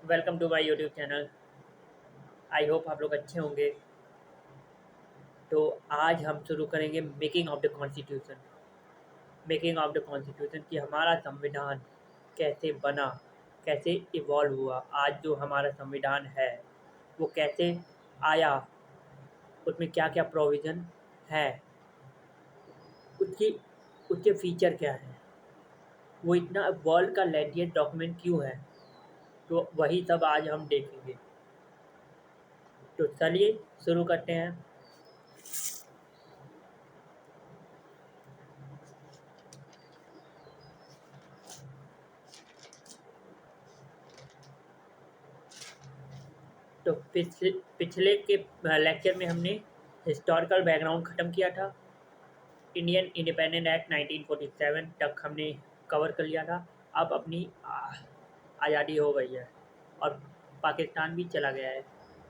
Welcome to my YouTube channel. I hope आप लोग अच्छे होंगे। तो आज हम शुरू करेंगे making of the constitution. Making of the constitution कि हमारा संविधान कैसे बना, कैसे इवॉल्व हुआ। आज जो हमारा संविधान है वो कैसे आया, उसमें क्या क्या प्रोविज़न है, उसकी उसके फीचर क्या हैं, वो इतना वर्ल्ड का लेंथिएस्ट डॉक्यूमेंट क्यों है। तो वही सब आज हम देखेंगे। तो चलिए शुरू करते हैं। तो पिछले पिछले के लेक्चर में हमने हिस्टोरिकल बैकग्राउंड ख़त्म किया था। इंडियन इंडिपेंडेंट एक्ट 1947 तक हमने कवर कर लिया था। अब अपनी आज़ादी हो गई है और पाकिस्तान भी चला गया है,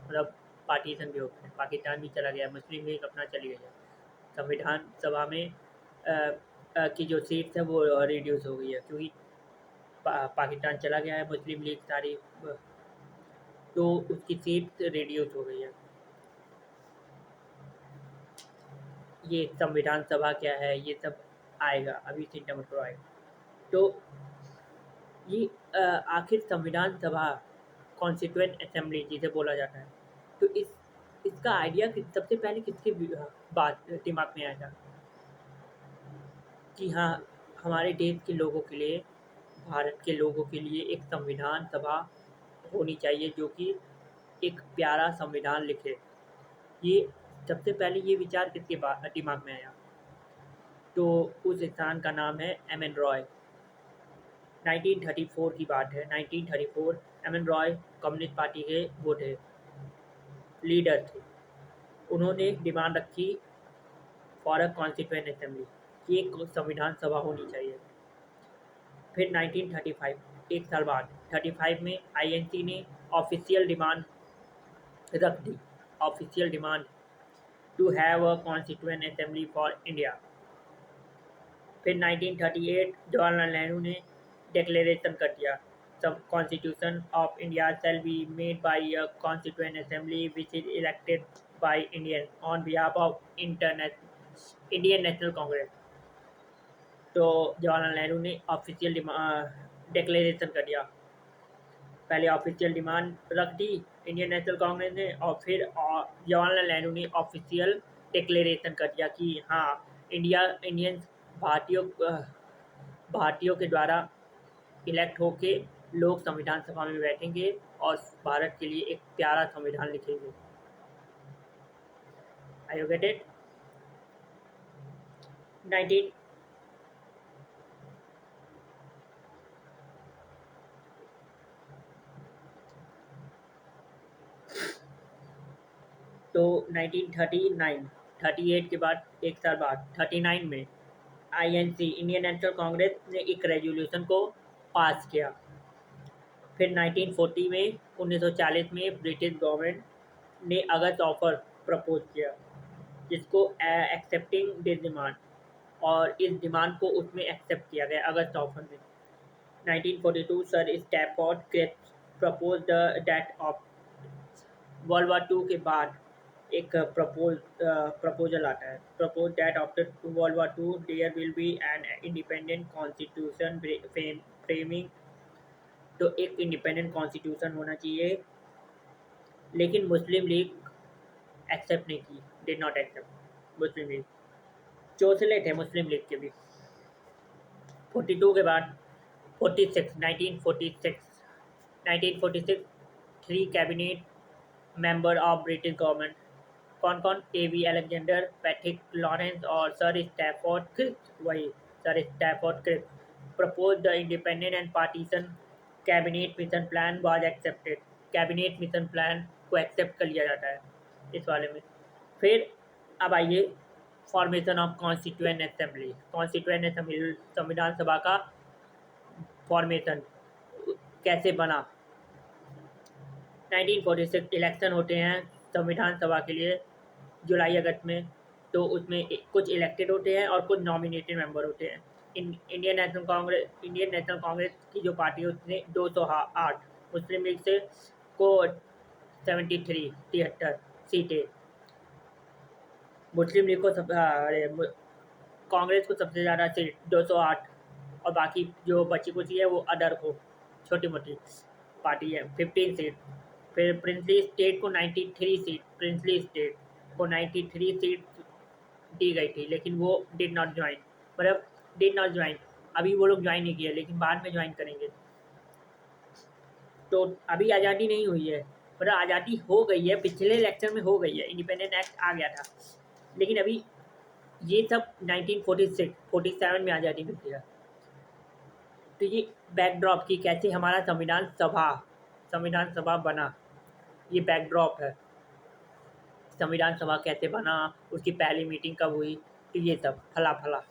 मतलब पार्टीशन के ऊपर पाकिस्तान भी चला गया है, मुस्लिम लीग अपना चली गई है। संविधान सभा में की जो सीट्स है वो रिड्यूस हो गई है, क्योंकि पाकिस्तान चला गया है, मुस्लिम लीग सारी, तो उसकी सीट रिड्यूस हो गई है। ये संविधान सभा क्या है ये सब आएगा, अभी चिंता मत करो आएगा। तो ये आखिर संविधान सभा कॉन्स्टिट्यूएंट असेंबली जिसे बोला जाता है, तो इसका आइडिया सबसे पहले किसके बात दिमाग में आया था कि हाँ, हमारे देश के लोगों के लिए, भारत के लोगों के लिए एक संविधान सभा होनी चाहिए जो कि एक प्यारा संविधान लिखे। ये सबसे पहले ये विचार किसके दिमाग में आया? तो उस इंसान का नाम है एम एन रॉय। 1934 की बात है। 1934 M N Roy communist party के वो थे, लीडर थे। उन्होंने डिमांड रखी फॉर अ कॉन्स्टिट्यूएंट असेंबली कि एक संविधान सभा होनी चाहिए। फिर 1935, एक साल बाद 35 में आईएनसी ने ऑफिशियल डिमांड रख दी, official demand to have a constituent assembly for India. फिर 1938 जवाहरलाल नेहरू ने डिक्लेरेशन कर दिया, सब constitution of India shall be made by a constituent assembly which is elected by Indian on behalf of Indian National Congress. तो जवाहरलाल नेहरू ने official declaration कर दिया। पहले ऑफिशियल डिमांड रख दी इंडियन नेशनल कांग्रेस ने, और फिर जवाहरलाल नेहरू ने ऑफिशियल डिक्लेरेशन कर दिया कि हाँ, इंडियंस भारतीयों भारतीयों के द्वारा इलेक्ट होके लोग संविधान सभा में बैठेंगे और भारत के लिए एक प्यारा संविधान लिखेंगे। आई यू गेट इट? 19 तो 1939 38 के बाद एक साल बाद 39 में आईएनसी इंडियन नेशनल कांग्रेस ने एक रेजोल्यूशन को पास किया। फिर 1940 में 1940 में ब्रिटिश गवर्नमेंट ने अगस्त ऑफर प्रपोज किया, जिसको एक्सेप्टिंग दिस डिमांड, और इस डिमांड को उसमें एक्सेप्ट किया गया अगस्त ऑफर में। 1942 sir Stafford Cripps propose that of world war two के बाद एक प्रपोजल आता है, propose that after world war two there will be an independent constitution framing. तो एक इंडिपेंडेंट कॉन्स्टिट्यूशन होना चाहिए, लेकिन मुस्लिम लीग एक्सेप्ट नहीं की, did not accept. Muslim league चौसले थे, मुस्लिम लीग के भी। 42 के बाद 46 1946 1946 three cabinet member of British government, कौन कौन? A V Alexander, Patrick Lawrence और सर स्टैफोर्ड क्रिप्स, वही sir Stafford Cripps propose the independent and partition cabinet mission plan was accepted. Cabinet mission plan को accept कर लिया जाता है इस वाले में। फिर अब आइए formation of constituent assembly. Constituent assembly संविधान सभा का फॉर्मेशन कैसे बना? 1946 इलेक्शन होते हैं संविधान सभा के लिए जुलाई अगस्त में। तो उसमें कुछ इलेक्टेड होते हैं और कुछ नॉमिनेटेड मेंबर होते हैं। इंडियन नेशनल कांग्रेस की जो पार्टी है उसने 208 मुस्लिम लीग से को 73 सीटें, मुस्लिम लीग को कांग्रेस को सबसे ज़्यादा सीट 208, और बाकी जो बची कुची है वो अदर को छोटी मोटी पार्टी है 15 सीट। फिर प्रिंसली स्टेट को 93 सीट, प्रिंसली स्टेट को 93 सीट दी गई थी, लेकिन वो डिड नॉट ज्वाइन, मतलब डिड नॉट ज्वाइन, अभी वो लोग ज्वाइन नहीं किए लेकिन बाद में ज्वाइन करेंगे। तो अभी आज़ादी नहीं हुई है, मतलब आज़ादी हो गई है, पिछले इलेक्शन में हो गई है, इंडिपेंडेंट एक्ट आ गया था, लेकिन अभी ये सब 1946-47 में आज़ादी मिलती है। तो ये बैकड्रॉप की कैसे हमारा संविधान सभा बना, ये बैकड्रॉप है। संविधान सभा कैसे बना, उसकी पहली मीटिंग कब हुई, तो ये सब फला फला।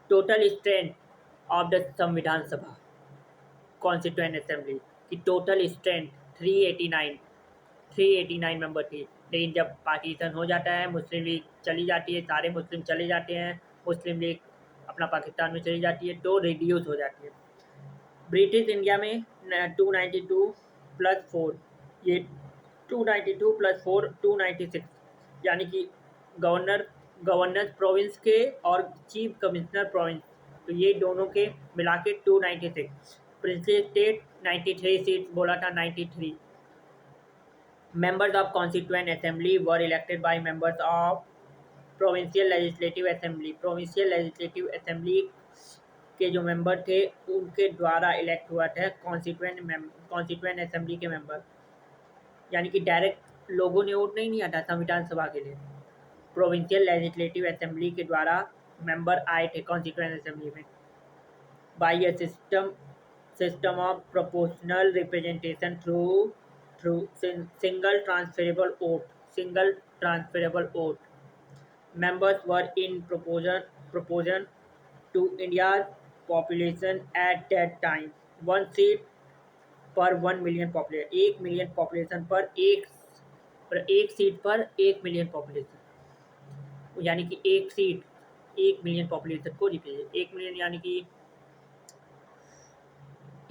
टोटल स्ट्रेंथ ऑफ द संविधान सभा कॉन्स्टिट्यूएंट असेंबली की टोटल स्ट्रेंथ 389 मेंबर थी, लेकिन जब पार्टीशन हो जाता है, मुस्लिम लीग चली जाती है, सारे मुस्लिम चले जाते हैं, मुस्लिम लीग अपना पाकिस्तान में चली जाती है, तो रिड्यूस हो जाती है। ब्रिटिश इंडिया में 292 प्लस 4, ये 292 प्लस 4 296, यानी कि गवर्नर प्रोविंस के और चीफ कमिश्नर प्रोविंस, तो ये दोनों के मिला के 296। प्रिंसली स्टेट 93 सीट्स बोला था, 93। Members of Constituent Assembly were elected by members of Provincial Legislative Assembly. Provincial Legislative Assembly के जो मेंबर थे उनके द्वारा इलेक्ट हुआ था कॉन्स्टिट्यूएंट असेंबली के मेंबर, यानी कि डायरेक्ट लोगों ने वोट नहीं था संविधान सभा के लिए। प्रोविंशियल लेजिस्लेटिव असेंबली के द्वारा मेंबर आए थे कॉन्स्टिट्यूएंट असेंबली में by A system of proportional representation through single transferable vote. Members were in proportion to India's population at that time. One seat per 1 million population. 1 million population पर एक seat पर 1 million population, यानी कि एक seat 1 million population को represent. 1 million यानी कि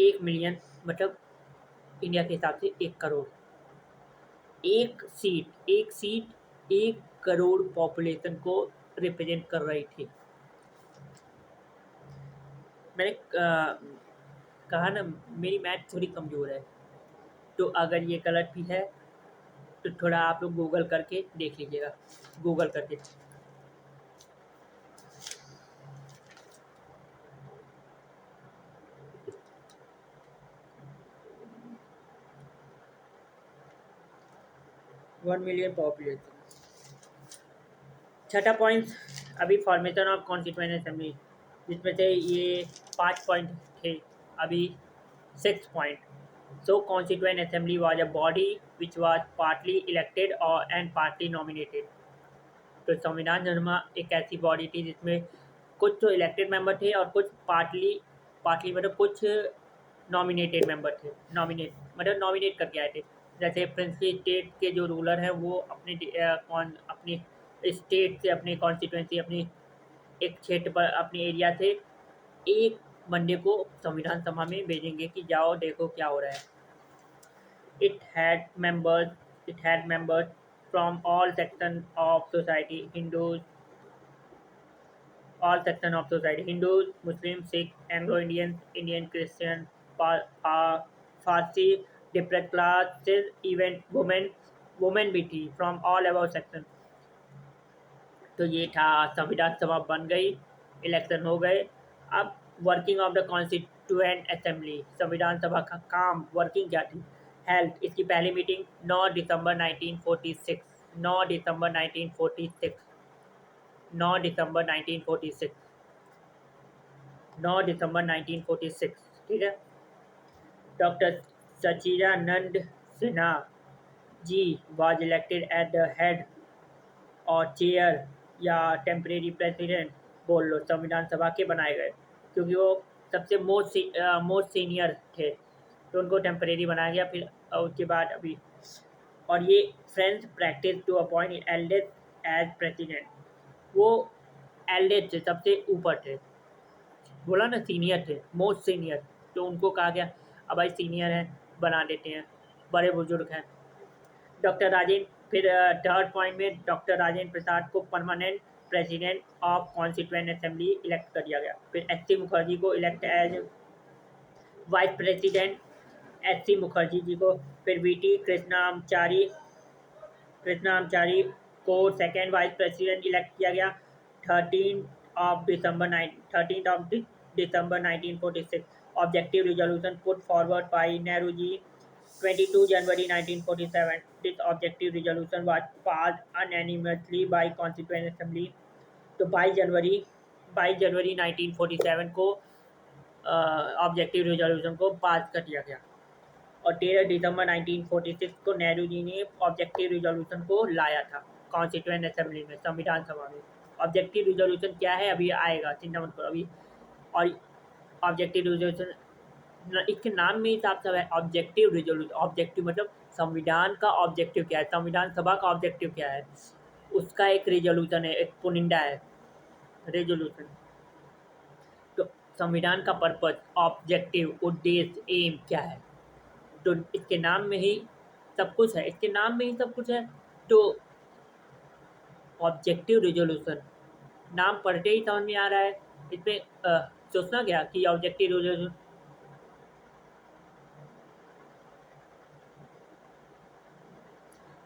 1 million मतलब इंडिया के हिसाब से 1 करोड़। एक सीट 1 करोड़ पॉपुलेशन को रिप्रेजेंट कर रही थी। मैंने कहा ना मेरी मैथ थोड़ी कमज़ोर है, तो अगर ये गलत भी है तो थोड़ा आप लोग गूगल करके देख लीजिएगा, गूगल करके। One million population. छठा पॉइंट अभी फॉर्मेशन ऑफ कॉन्स्टिट्यूएंट असेंबली, जिसमें से ये 5 पॉइंट थे, अभी 6 point. So Constituent Assembly was a body which was partly elected and partly nominated. तो संविधान सभा एक ऐसी बॉडी थी जिसमें कुछ तो इलेक्टेड मेंबर थे और कुछ पार्टली मतलब कुछ नॉमिनेटेड मेंबर थे। नॉमिनेट करके आए थे। जैसे प्रिंसली स्टेट के जो रूलर हैं वो अपनी स्टेट से, अपनी कॉन्स्टिट्यूंसी, अपनी एक क्षेत्र पर, अपने एरिया से एक बंदे को संविधान सभा में भेजेंगे कि जाओ देखो क्या हो रहा है। It had members from all sections of society, Hindus, Muslims, Sikh, Anglo-Indians, Indian Christians, Parsi, depressed classes, even women भी थी from all above sections। तो ये था, संविधान सभा बन गई, इलेक्शन हो गए। अब working of the constituent assembly, संविधान सभा का काम, वर्किंग क्या थी। हेल्थ, इसकी पहली मीटिंग 9 दिसंबर 1946, 9 दिसंबर 1946, 9 दिसंबर 1946, 9 दिसंबर 1946, ठीक है। Doctor Sachchidananda Sinha ji was elected at the head और चेयर या टेम्परेरी प्रेसिडेंट बोल लो, संविधान सभा के बनाए गए, क्योंकि वो सबसे मोस्ट सीनियर थे, तो उनको टेम्परेरी बनाया गया। फिर उसके बाद अभी और ये French practice to appoint eldest as president. वो एल्डेस्ट थे, सबसे ऊपर थे, बोला ना सीनियर थे, मोस्ट सीनियर। तो उनको कहा गया अब भाई सीनियर हैं, बना देते हैं, बड़े बुजुर्ग हैं। डॉक्टर राजेंद्र, फिर थर्ड पॉइंट में डॉक्टर राजेंद्र प्रसाद को permanent president of constituent assembly elect कर दिया गया। फिर एस सी मुखर्जी को elect as vice president, S C Mukherjee ji को। फिर वी टी कृष्णामचारी को सेकेंड वाइस प्रेसिडेंट इलेक्ट किया गया। 13 nineteen 46 objective resolution put forward by Nehru ji. 22 January 1947 this objective resolution was passed unanimously by constituent assembly. तो 22 जनवरी 1947 को objective resolution को पास कर दिया गया। और 13 दिसंबर 1946 को नेहरू जी ने ऑब्जेक्टिव रिजोल्यूशन को लाया था कॉन्स्टिट्यूएंट असेंबली में, संविधान सभा में। ऑब्जेक्टिव रिजोल्यूशन क्या है अभी आएगा, चिंता मत करो अभी। और ऑब्जेक्टिव रिजोल्यूशन इसके नाम में हिसाब से है, ऑब्जेक्टिव रिजोल्यूशन। ऑब्जेक्टिव मतलब संविधान का ऑब्जेक्टिव क्या है, संविधान सभा का ऑब्जेक्टिव क्या है, उसका एक रिजोल्यूशन है, एक पुनिंदा है रेजोल्यूशन। तो संविधान का पर्पज, ऑब्जेक्टिव, उद्देश्य, एम क्या है, तो इसके नाम में ही सब कुछ है, इसके नाम में ही सब कुछ है। तो ऑब्जेक्टिव रिजोल्यूशन नाम पढ़ते ही समझ में आ रहा है। इसमें सोचना क्या कि ऑब्जेक्टिव रिजोल्यूशन,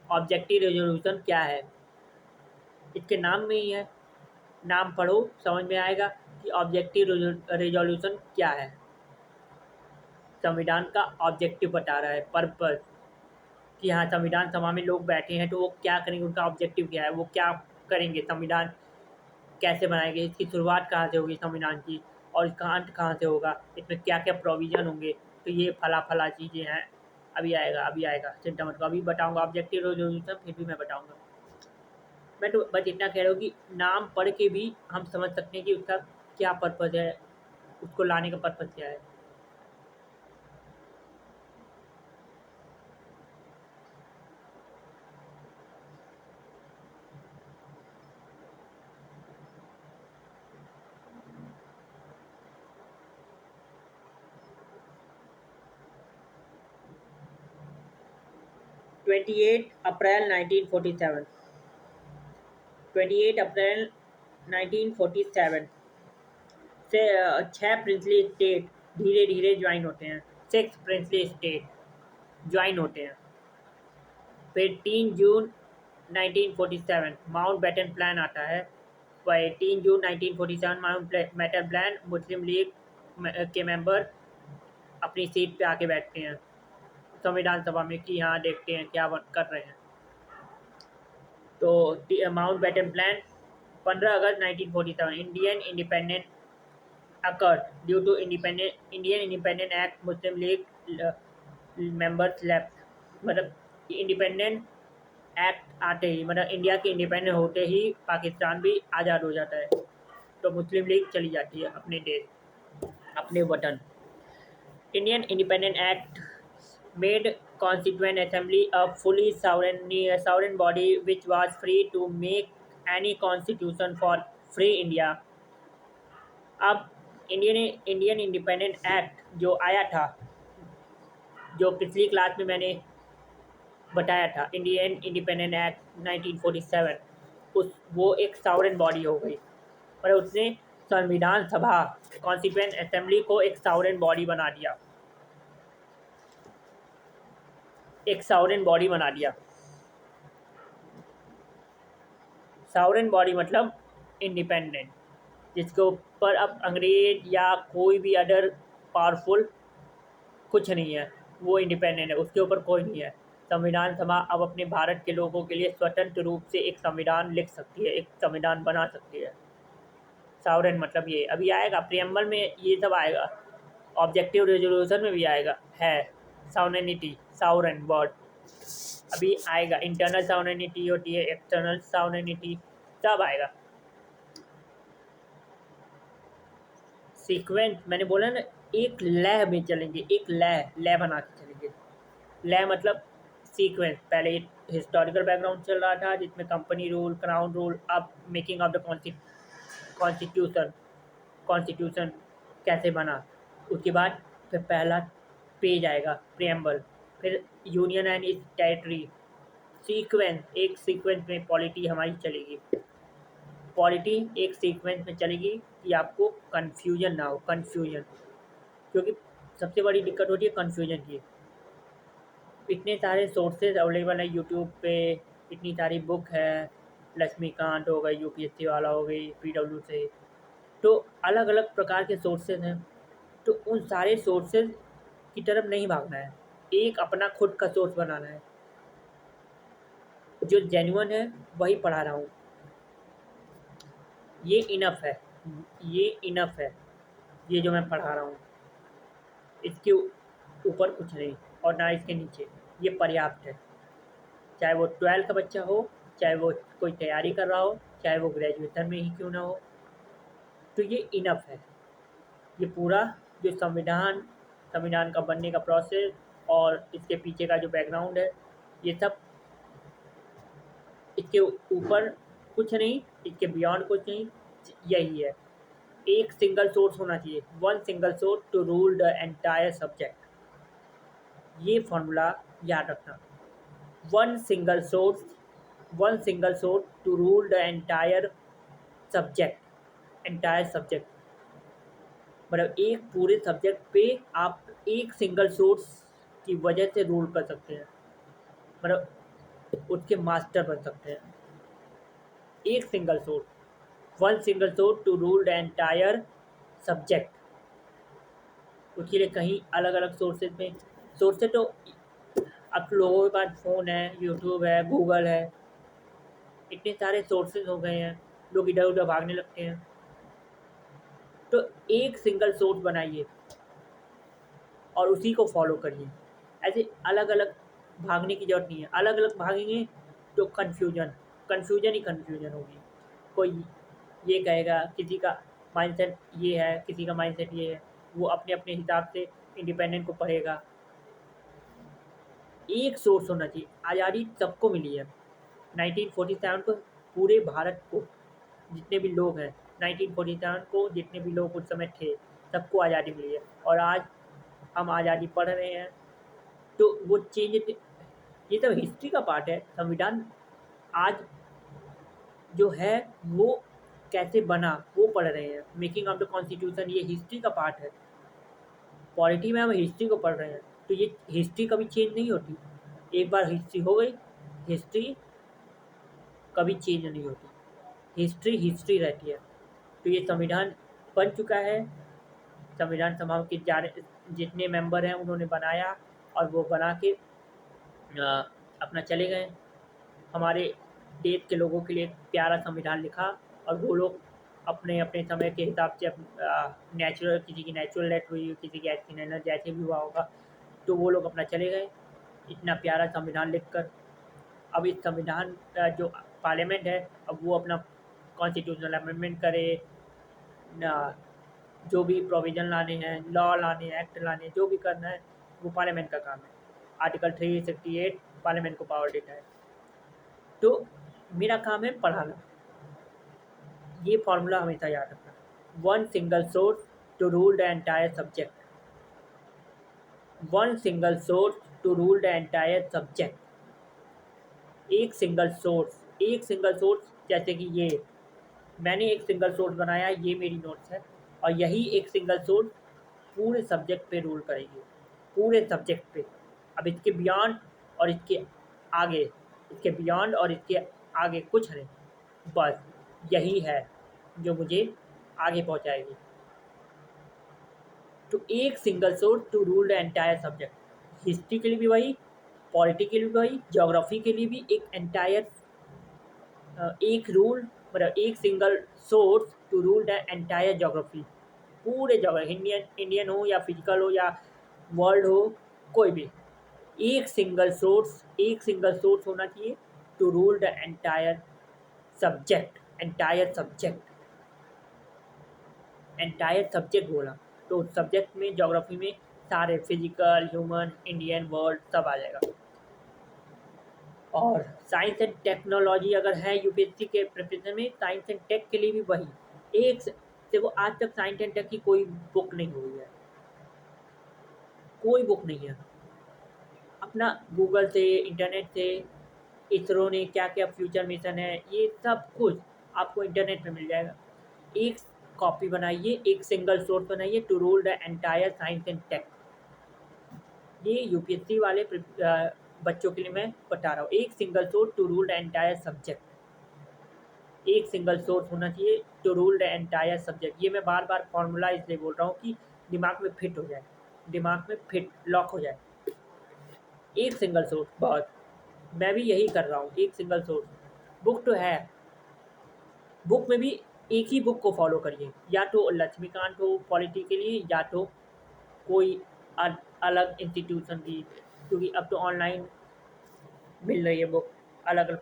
ऑब्जेक्टिव रेजोल्यूशन क्या है, इसके नाम में ही है। नाम पढ़ो समझ में आएगा कि ऑब्जेक्टिव रेजोल्यूशन क्या है। संविधान का ऑब्जेक्टिव बता रहा है, पर्पस, कि हाँ संविधान सभा में लोग बैठे हैं तो वो क्या करेंगे, उनका ऑब्जेक्टिव क्या है, वो क्या करेंगे, संविधान कैसे बनाएंगे, इसकी शुरुआत कहाँ से होगी संविधान की, और इसका अंत कहाँ से होगा, इसमें क्या क्या प्रोविज़न होंगे। तो ये फला फला चीज़ें हैं। अभी आएगा, चिंता मत करो, अभी बताऊँगा ऑब्जेक्टिव रेजोल्यूशन, फिर भी मैं बताऊँगा। मैं तो बस इतना कह रहा हूँ कि नाम पढ़ के भी हम समझ सकते हैं कि उसका क्या पर्पज़ है, उसको लाने का पर्पज़ क्या है। 28 अप्रैल 1947, 28 अप्रैल 1947 से 6 प्रिंसली स्टेट धीरे धीरे ज्वाइन होते हैं, 6 प्रिंसली स्टेट ज्वाइन होते हैं। फिर 3 जून 1947 माउंट बैटन प्लान आता है। 3 जून 1947 माउंट बैटन प्लान, मुस्लिम लीग के मेंबर अपनी सीट पे आके बैठते हैं संविधान सभा में कि हाँ देखते हैं क्या कर रहे हैं। तो Mountbatten plan, 15 August 1947 Indian independent occurred due to Indian independent act, Muslim league members left. मतलब इंडिपेंडेंट एक्ट आते ही, मतलब इंडिया के इंडिपेंडेंट होते ही पाकिस्तान भी आज़ाद हो जाता है, तो मुस्लिम लीग चली जाती है अपने देश, अपने वतन। Indian independent act made Constituent Assembly a fully sovereign body which was free to make any constitution for free India। अब इंडियन इंडिपेंडेंट एक्ट जो आया था, जो पिछली क्लास में मैंने बताया था, इंडियन इंडिपेंडेंट एक्ट 1947, वो एक सावरन बॉडी हो गई, पर उसने संविधान सभा, कॉन्स्टिट्यूएंट असेंबली को एक सावरन बॉडी बना दिया, एक सावरन बॉडी बना दिया। सावरन बॉडी मतलब इंडिपेंडेंट, जिसके ऊपर अब अंग्रेज या कोई भी अदर पावरफुल कुछ नहीं है, वो इंडिपेंडेंट है, उसके ऊपर कोई नहीं है। संविधान सभा अब अपने भारत के लोगों के लिए स्वतंत्र रूप से एक संविधान लिख सकती है, एक संविधान बना सकती है। सावरन मतलब ये अभी आएगा, प्रियम्बल में ये सब आएगा, ऑब्जेक्टिव रेजोल्यूशन में भी आएगा, है सावरनिटी, सावरन वर्ड अभी आएगा। इंटरनल सावरनिटी होती है, एक्सटर्नल सावरनिटी, सब आएगा। सीक्वेंस मैंने बोला ना, एक लय में चलेंगे, एक लय बना के चलेंगे। लय मतलब सीक्वेंस, पहले हिस्टोरिकल बैकग्राउंड चल रहा था जिसमें कंपनी रूल, क्राउन रूल, अब making of the constitution, constitution कैसे बना। उसके बाद फिर पहला पेज आएगा प्रियम्बल, फिर union and it's territory, sequence, एक सीक्वेंस में पॉलिटी हमारी चलेगी। पॉलिटी एक सीक्वेंस में चलेगी कि आपको कन्फ्यूजन ना हो, कन्फ्यूजन, क्योंकि सबसे बड़ी दिक्कत होती है कन्फ्यूजन की। इतने सारे सोर्सेज अवेलेबल है यूट्यूब पे, इतनी सारी बुक है, लक्ष्मीकांत हो गई, यूपीएससी वाला हो गई, पीडब्ल्यू से, तो अलग अलग प्रकार के सोर्सेज हैं। तो उन सारे सोर्सेज की तरफ नहीं भागना है, एक अपना खुद का सोर्स बनाना है। जो जेन्युइन है वही पढ़ा रहा हूँ, ये इनफ है, ये इनफ है, ये जो मैं पढ़ा रहा हूँ, इसके ऊपर कुछ नहीं और ना इसके नीचे, ये पर्याप्त है। चाहे वो 12th का बच्चा हो, चाहे वो कोई तैयारी कर रहा हो, चाहे वो ग्रेजुएशन में ही क्यों ना हो, तो ये इनफ है। ये पूरा जो संविधान का बनने का प्रोसेस और इसके पीछे का जो बैकग्राउंड है, ये सब, इसके ऊपर कुछ नहीं, इसके बियॉन्ड कुछ नहीं, यही है। एक सिंगल सोर्स होना चाहिए, one single source to rule the entire subject, ये फॉर्मूला याद रखना। One single source, one single source to rule the entire subject, entire subject, मतलब एक पूरे सब्जेक्ट पे आप एक सिंगल सोर्स की वजह से रूल कर सकते हैं, मतलब उसके मास्टर बन सकते हैं। एक single source, one single source to rule the entire subject. उसके लिए कहीं अलग अलग सोर्सेज में, सोर्सेज तो अब लोगों के पास फ़ोन है, यूट्यूब है, गूगल है, इतने सारे सोर्सेज हो गए हैं, लोग इधर उधर भागने लगते हैं। तो एक सिंगल सोर्स बनाइए और उसी को फॉलो करिए। ऐसे अलग अलग भागने की ज़रूरत नहीं है, अलग अलग भागेंगे तो कन्फ्यूजन ही कन्फ्यूजन होगी। कोई ये कहेगा, किसी का माइंडसेट ये है, किसी का माइंडसेट ये है, वो अपने अपने हिसाब से इंडिपेंडेंट को पढ़ेगा। एक सोर्स होना चाहिए। आज़ादी सबको मिली है 1947 को, पूरे भारत को जितने भी लोग हैं, 1947 को जितने भी लोग उस समय थे, सबको आज़ादी मिली है और आज हम आज़ादी पढ़ रहे हैं। तो वो चेंज, ये सब हिस्ट्री का पार्ट है। संविधान आज जो है वो कैसे बना वो पढ़ रहे हैं, मेकिंग ऑफ द कॉन्स्टिट्यूशन, ये हिस्ट्री का पार्ट है। पॉलिटी में हम हिस्ट्री को पढ़ रहे हैं, तो ये हिस्ट्री कभी चेंज नहीं होती। एक बार हिस्ट्री हो गई, हिस्ट्री कभी चेंज नहीं होती, हिस्ट्री हिस्ट्री रहती है। तो ये संविधान बन चुका है, संविधान सभा के जितने मेंबर हैं उन्होंने बनाया और वो बना के अपना चले गए। हमारे देश के लोगों के लिए एक प्यारा संविधान लिखा और वो लोग अपने अपने समय के हिसाब से नेचुरल, किसी की नेचुरल डेथ हुई, किसी की एक्सीडेंटल जैसे भी हुआ होगा, तो वो लोग अपना चले गए इतना प्यारा संविधान लिखकर। अब इस संविधान का जो पार्लियामेंट है, अब वो अपना कॉन्स्टिट्यूशनल अमेंडमेंट करे, जो भी प्रोविज़न लाने हैं, लॉ लाने हैं, एक्ट लाने हैं, जो भी करना है वो पार्लियामेंट का काम है। आर्टिकल 368 पार्लियामेंट को पावर देता है। तो मेरा काम है पढ़ाना, ये फार्मूला हमेशा याद रखना। One single source to rule the entire subject, one single source to rule the entire subject. एक सिंगल सोर्स, एक सिंगल सोर्स, जैसे कि ये मैंने एक सिंगल सोर्स बनाया, ये मेरी नोट्स है, और यही एक सिंगल सोर्स पूरे सब्जेक्ट पे रूल करेगी, पूरे सब्जेक्ट पे। अब इसके बियॉन्ड और इसके आगे, इसके बियॉन्ड और इसके आगे कुछ नहीं, बस यही है जो मुझे आगे पहुंचाएगी। तो एक single source to rule the entire subject, history के लिए भी वही, पॉलिटी के लिए भी वही, ज्योग्राफी के लिए भी एक एंटायर, एक रूल, मतलब एक single source to rule the entire geography, पूरे जगह, इंडियन इंडियन हो या फिजिकल हो या वर्ल्ड हो, कोई भी, एक सिंगल सोर्स, एक सिंगल सोर्स होना चाहिए to rule the entire subject, entire subject, entire subject बोला तो सब्जेक्ट में, ज्योग्राफी में सारे, फिजिकल, ह्यूमन, इंडियन, वर्ल्ड सब आ जाएगा। और साइंस एंड टेक्नोलॉजी अगर है यूपीएससी के प्रिपरेशन में, साइंस एंड टेक के लिए भी वही एक देखो, आज तक साइंस एंड टेक की कोई बुक नहीं हुई है, कोई बुक नहीं है। अपना गूगल से, इंटरनेट से, इसरो ने क्या क्या फ्यूचर मिशन है, ये सब कुछ आपको इंटरनेट पे मिल जाएगा। एक कॉपी बनाइए, एक सिंगल सोर्स बनाइए to rule the entire science and tech. ये यूपीएससी वाले बच्चों के लिए मैं बता रहा हूँ, एक single source to rule the entire subject. एक सिंगल सोर्स होना चाहिए to rule the entire subject. ये मैं बार बार फॉर्मूला इसलिए बोल रहा हूँ कि दिमाग में फिट हो जाए, दिमाग में फिट लॉक हो जाए। एक सिंगल सोर्स बहुत, मैं भी यही कर रहा हूँ, एक सिंगल सोर्स। बुक तो है, बुक में भी एक ही बुक को फॉलो करिए, या तो लक्ष्मीकांत हो पॉलिटी के लिए, या तो कोई अलग इंस्टीट्यूशन की, क्योंकि अब तो ऑनलाइन मिल रही है बुक अलग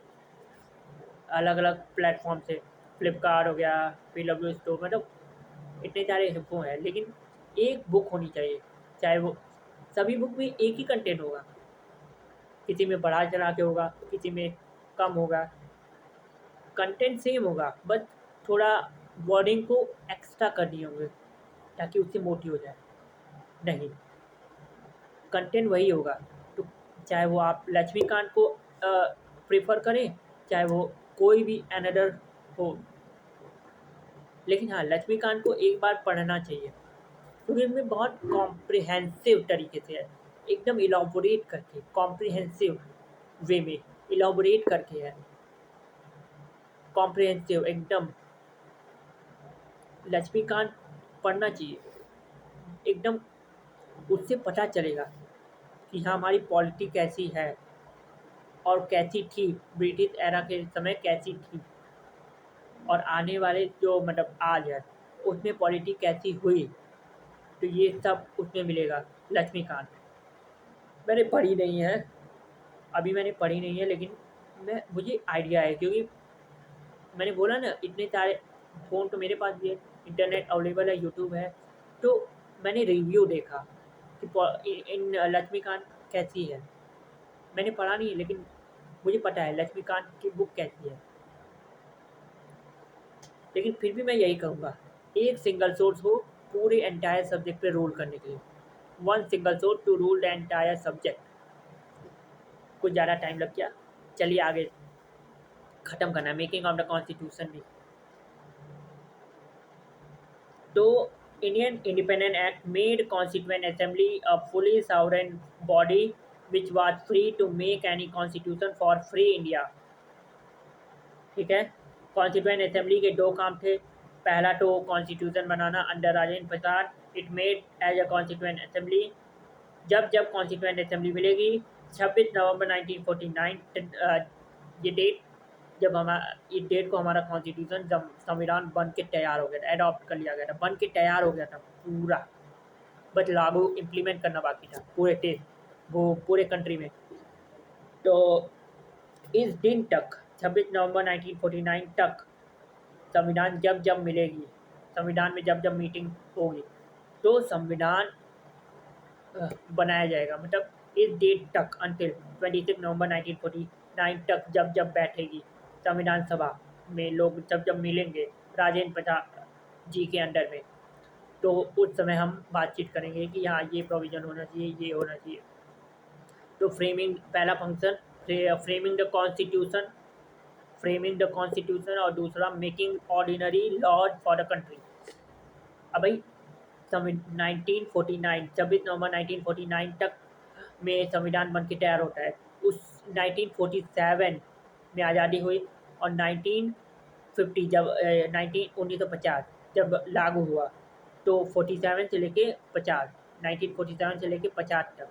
अलग अलग प्लेटफॉर्म से। फ्लिपकार्ट हो गया, PW स्टोर, मतलब इतने सारे वो हैं। लेकिन एक बुक होनी चाहिए, चाहे वो सभी बुक में एक ही कंटेंट होगा, किसी में बढ़ा चढ़ा के होगा, किसी में कम होगा, कंटेंट सेम होगा, बस थोड़ा वर्डिंग को एक्स्ट्रा कर दिए होंगे ताकि उससे मोटी हो जाए। नहीं, कंटेंट वही होगा। तो चाहे वो आप लक्ष्मीकांत को प्रेफर करें, चाहे वो कोई भी अनदर हो, लेकिन हाँ, लक्ष्मीकांत को एक बार पढ़ना चाहिए, क्योंकि इसमें बहुत कॉम्प्रिहेंसिव तरीके से है, एकदम इलाबोरेट करके, कॉम्प्रिहेंसिव वे में इलाबोरेट करके है, कॉम्प्रिहेंसिव एकदम। लक्ष्मीकांत पढ़ना चाहिए एकदम, उससे पता चलेगा कि हाँ, हमारी पॉलिटी कैसी है और कैसी थी, ब्रिटिश एरा के समय कैसी थी, और आने वाले जो मतलब आज है उसमें पॉलिटी कैसी हुई। तो ये सब उसमें मिलेगा। लक्ष्मीकांत मैंने पढ़ी नहीं है, अभी मैंने पढ़ी नहीं है, लेकिन मुझे आइडिया है, क्योंकि मैंने बोला ना, इतने सारे फ़ोन तो मेरे पास भी है, इंटरनेट अवेलेबल है, यूट्यूब है। तो मैंने रिव्यू देखा कि इन लक्ष्मीकांत कैसी है। मैंने पढ़ा नहीं है, लेकिन मुझे पता है लक्ष्मीकांत की बुक कैसी है। लेकिन फिर भी मैं यही कहूँगा, एक सिंगल सोर्स हो पूरे एंटायर सब्जेक्ट पे रूल करने के लिए, one single source to rule the entire subject. कुछ ज़्यादा टाइम लग गया, चलिए आगे ख़त्म करना है, मेकिंग ऑफ द कॉन्स्टिट्यूशन भी। तो Indian independent act made constituent assembly a fully sovereign body which was free to make any constitution for free India. ठीक है, कॉन्स्टिट्यूएंट असेंबली के दो काम थे। पहला तो कॉन्स्टिट्यूशन बनाना under Rajendra Prasad, it made as a constituent assembly. जब जब कॉन्स्टिट्यूएंट असेंबली मिलेगी, 26 नवंबर 1949, ये डेट, जब हमारा इस डेट को हमारा कॉन्स्टिट्यूशन, जब संविधान बन के तैयार हो गया था, एडॉप्ट कर लिया गया था, बन के तैयार हो गया था पूरा, बस लागू इम्प्लीमेंट करना बाकी था पूरे देश, वो पूरे कंट्री में। तो इस दिन तक, 26 नवंबर 1949 तक, संविधान जब जब मिलेगी, संविधान में जब जब मीटिंग होगी, तो संविधान बनाया जाएगा। मतलब इस डेट तक, अंटिल 26 नवंबर 1949 तक, जब जब बैठेगी संविधान सभा में लोग, जब जब मिलेंगे राजेंद्र प्रसाद जी के अंडर में, तो उस समय हम बातचीत करेंगे कि हाँ, ये प्रोविज़न होना चाहिए, ये होना चाहिए। तो फ्रेमिंग पहला function, framing the constitution, framing the constitution, और दूसरा making ordinary laws for the country. अब भाई 1949, 26 नवंबर 1949 तक में संविधान बन के तैयार होता है। उस 1947 में आज़ादी हुई, और 1950 जब 1950 जब लागू हुआ, तो 47 से लेके 50, 1947 से लेके 50 तक,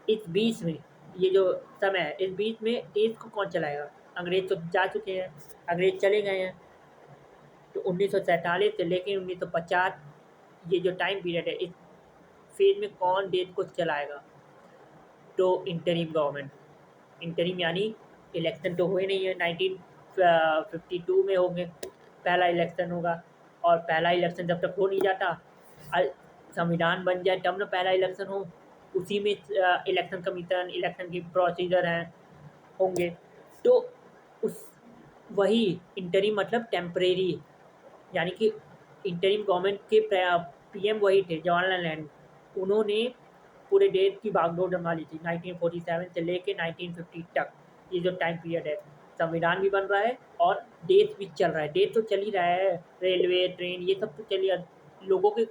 इस बीच में ये जो समय है, इस बीच में देश को कौन चलाएगा? अंग्रेज तो जा चुके हैं, अंग्रेज चले गए हैं। तो 1947 से लेके 1950, ये जो टाइम पीरियड है, इस फेज में कौन देश को चलाएगा? तो इंटरिम गवर्नमेंट। इंटरिम यानी इलेक्शन तो हुए नहीं है, 1952 में होंगे पहला इलेक्शन होगा, और पहला इलेक्शन जब तक हो नहीं जाता, संविधान बन जाए तब ना पहला इलेक्शन हो। उसी में इलेक्शन कमीशन, इलेक्शन की प्रोसीजर हैं, होंगे। तो उस वही इंटरिम मतलब टेम्परेरी, यानी कि इंटरिम गवर्नमेंट के पीएम वही थे जवाहरलाल नेहरू। उन्होंने पूरे देश की बागडोर संभाली थी 1947 से लेके 1950 तक। ये जो टाइम पीरियड है, संविधान भी बन रहा है और देश भी चल रहा है। देश तो चल ही रहा है, रेलवे ट्रेन ये सब तो चल ही लोगों के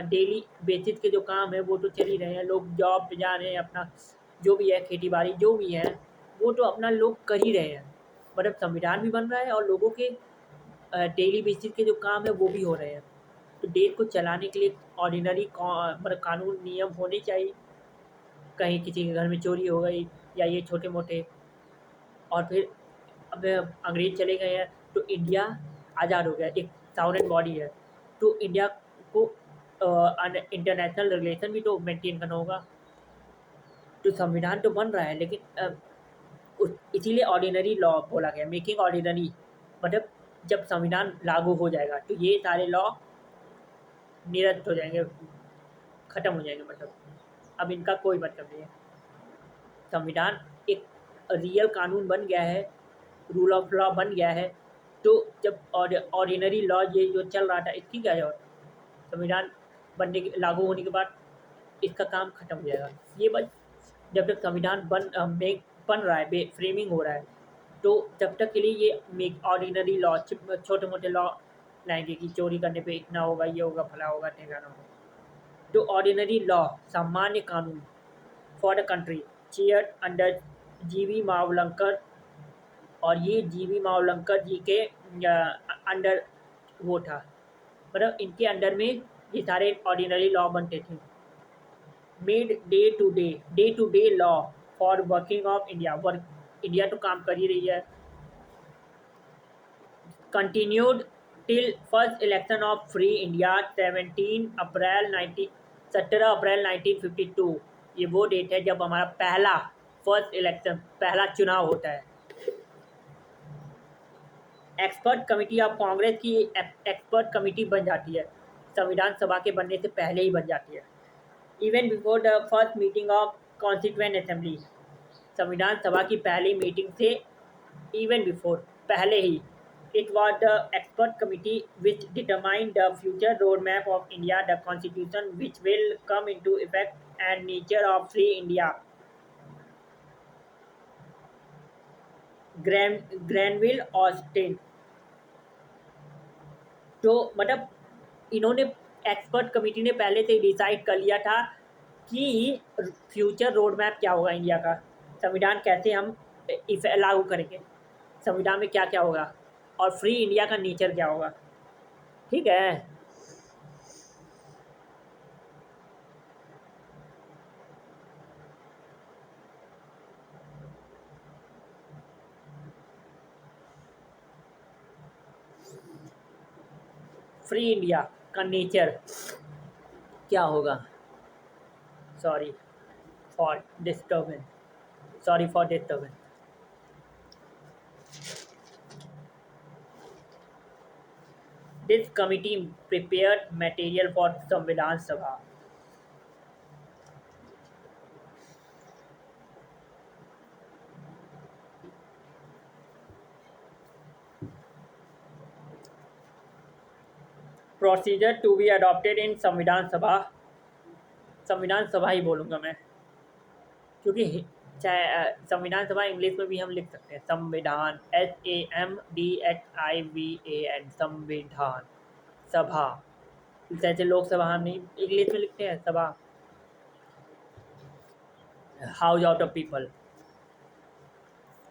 डेली बेसिस के जो काम है वो तो चल ही रहे हैं। लोग जॉब पे जा रहे हैं, अपना जो भी है खेती बाड़ी जो भी है वो तो अपना लोग कर ही रहे हैं। मतलब संविधान भी बन रहा है और लोगों के डेली बेसिस के जो काम है वो भी हो रहे हैं। तो देश को चलाने के लिए ऑर्डिनरी मतलब कानून नियम होने चाहिए। कहीं किसी के घर में चोरी हो गई या ये छोटे मोटे, और फिर अब अंग्रेज चले गए हैं तो इंडिया आज़ाद हो गया, एक सॉवरेन बॉडी है। तो इंडिया को इंटरनेशनल रिलेशन भी तो मेंटेन करना होगा। तो संविधान तो बन रहा है लेकिन इसीलिए ऑर्डिनरी लॉ बोला गया, मेकिंग ऑर्डिनरी। मतलब जब संविधान लागू हो जाएगा तो ये सारे लॉ निरस्त हो जाएंगे, ख़त्म हो जाएंगे। मतलब अब इनका कोई मतलब नहीं है। संविधान एक रियल कानून बन गया है, रूल ऑफ लॉ बन गया है। तो जब ऑर्डिनरी लॉ ये जो चल रहा था इसकी क्या जरूरत, संविधान बनने के लागू होने के बाद इसका काम खत्म हो जाएगा। ये बस जब तक संविधान बन रहा है, फ्रेमिंग हो रहा है, तो तब तक के लिए ये मेक ऑर्डिनरी लॉ छोटे मोटे लॉ लाएंगे कि चोरी करने पे इतना होगा, ये होगा, फला होगा, ठिकाना होगा। तो ऑर्डिनरी लॉ सामान्य कानून for the country chair under जीवी मावलंकर, और ये जीवी मावलंकर जी के अंडर वो था, मतलब इनके अंडर में ये सारे ऑर्डिनरी लॉ बनते थे। Made day to day law for working of India, work India तो काम कर ही रही है। Continued till first election of free India 17 April 1952। ये वो डेट है जब हमारा पहला फर्स्ट इलेक्शन, पहला चुनाव होता है। एक्सपर्ट कमेटी ऑफ कांग्रेस की एक्सपर्ट कमेटी बन जाती है, संविधान सभा के बनने से पहले ही बन जाती है। Even before the first meeting of constituent assembly, संविधान सभा की पहली मीटिंग से इवन बिफोर, पहले ही, it was the expert committee which determine the future road map of India, the constitution which will come into effect and nature of free India. Granville Austin. तो मतलब इन्होंने एक्सपर्ट कमेटी ने पहले से decide कर लिया था कि फ्यूचर रोड मैप क्या होगा इंडिया का, संविधान कैसे हम लागू करेंगे, संविधान में क्या क्या होगा, और फ्री इंडिया का नेचर क्या होगा। ठीक है। फ्री इंडिया का नेचर क्या होगा। Sorry for disturbance, sorry for disturbance. This committee prepared material for Samvidhan Sabha. Procedure to be adopted in Samvidhan Sabha, संविधान सभा ही बोलूँगा मैं, क्योंकि चाहे संविधान सभा इंग्लिश में भी हम लिख सकते हैं संविधान, SAMDHIVAN, संविधान सभा। जैसे लोकसभा हम नहीं इंग्लिश में लिखते हैं सभा, house of the people.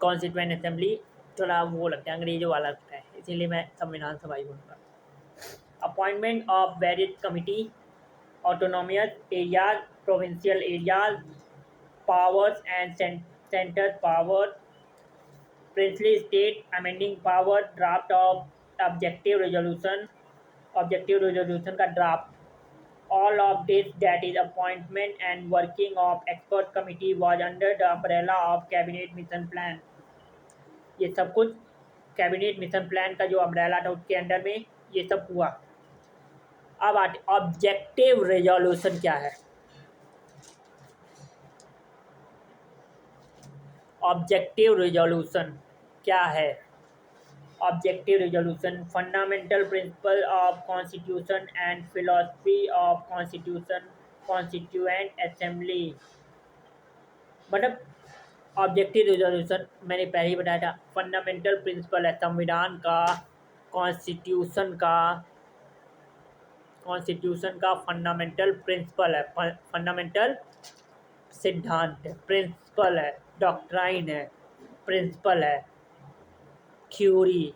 Constituent assembly थोड़ा वो लगता है, अंग्रेजों वाला लगता है, इसीलिए मैं संविधान सभा ही बोलूँगा। Appointment of various committee, autonomous areas, provincial areas, powers and center power, princely state, amending power, draft of objective resolution का draft, all of this, that is appointment and working of expert committee, was under the umbrella of cabinet mission plan। ये सब कुछ cabinet mission plan का जो umbrella था उसके under में ये सब हुआ। अब आते ऑब्जेक्टिव रेजोल्यूशन क्या है। ऑब्जेक्टिव रिजोल्यूशन क्या है? Objective resolution fundamental principle of constitution and philosophy of constitution constituent assembly. मतलब ऑब्जेक्टिव रिजोल्यूशन मैंने पहले ही बताया था, फंडामेंटल प्रिंसिपल है संविधान का, कॉन्स्टिट्यूशन का फंडामेंटल प्रिंसिपल है, फंडामेंटल सिद्धांत है, प्रिंसिपल है, डॉक्ट्राइन है, प्रिंसिपल है, थ्योरी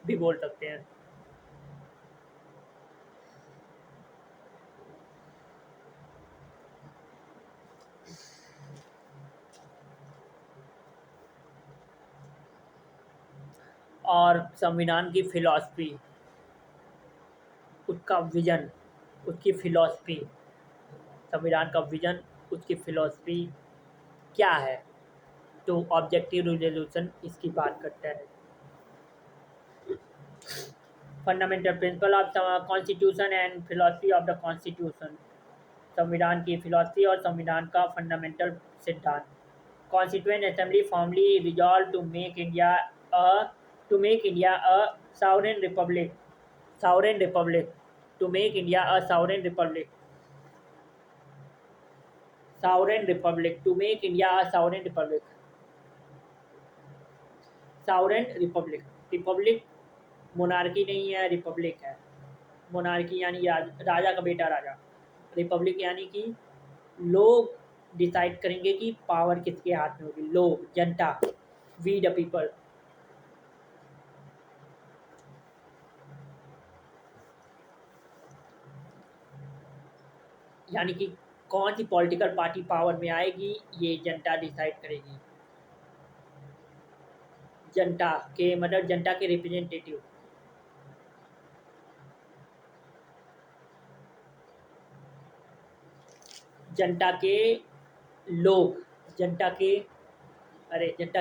भी बोल सकते हैं। और संविधान की फिलॉसफी, उसका विजन, उसकी फिलॉसफी, संविधान का विजन, उसकी फिलॉसफी क्या है, तो ऑब्जेक्टिव रिजोल्यूशन इसकी बात करता है। Fundamental principle of constitution and philosophy of the constitution, संविधान की फिलॉसफी और संविधान का फंडामेंटल सिद्धांत। Constituent assembly formally resolved to make India a sovereign republic, to make India a sovereign republic, to make India a sovereign republic. Republic monarchy नहीं है, Republic है। Monarchy यानी राजा का बेटा राजा, रिपब्लिक यानी कि लोग डिसाइड करेंगे कि पावर किसके हाथ में होगी, लोग, जनता, वी द पीपल। यानी कि कौन सी पॉलिटिकल पार्टी पावर में आएगी ये जनता डिसाइड करेगी। जनता के मतलब जनता के रिप्रेजेंटेटिव, जनता के लोग, जनता के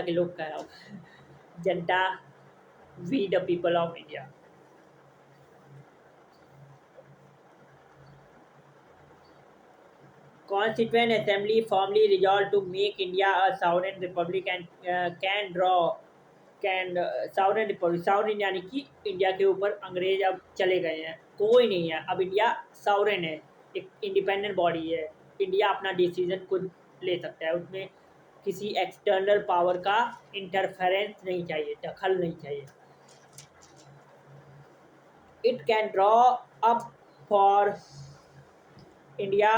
लोग कह रहा हूँ, जनता, we the people of India. Constituent Assembly formally resolved to make India a sovereign republic and sovereign republic, sovereign यानी कि इंडिया के ऊपर अंग्रेज अब चले गए हैं, कोई नहीं है, अब इंडिया सॉवरेन है, एक इंडिपेंडेंट बॉडी है। इंडिया अपना डिसीजन खुद ले सकता है, उसमें किसी एक्सटर्नल पावर का इंटरफेरेंस नहीं चाहिए, दखल नहीं चाहिए। It can draw up for India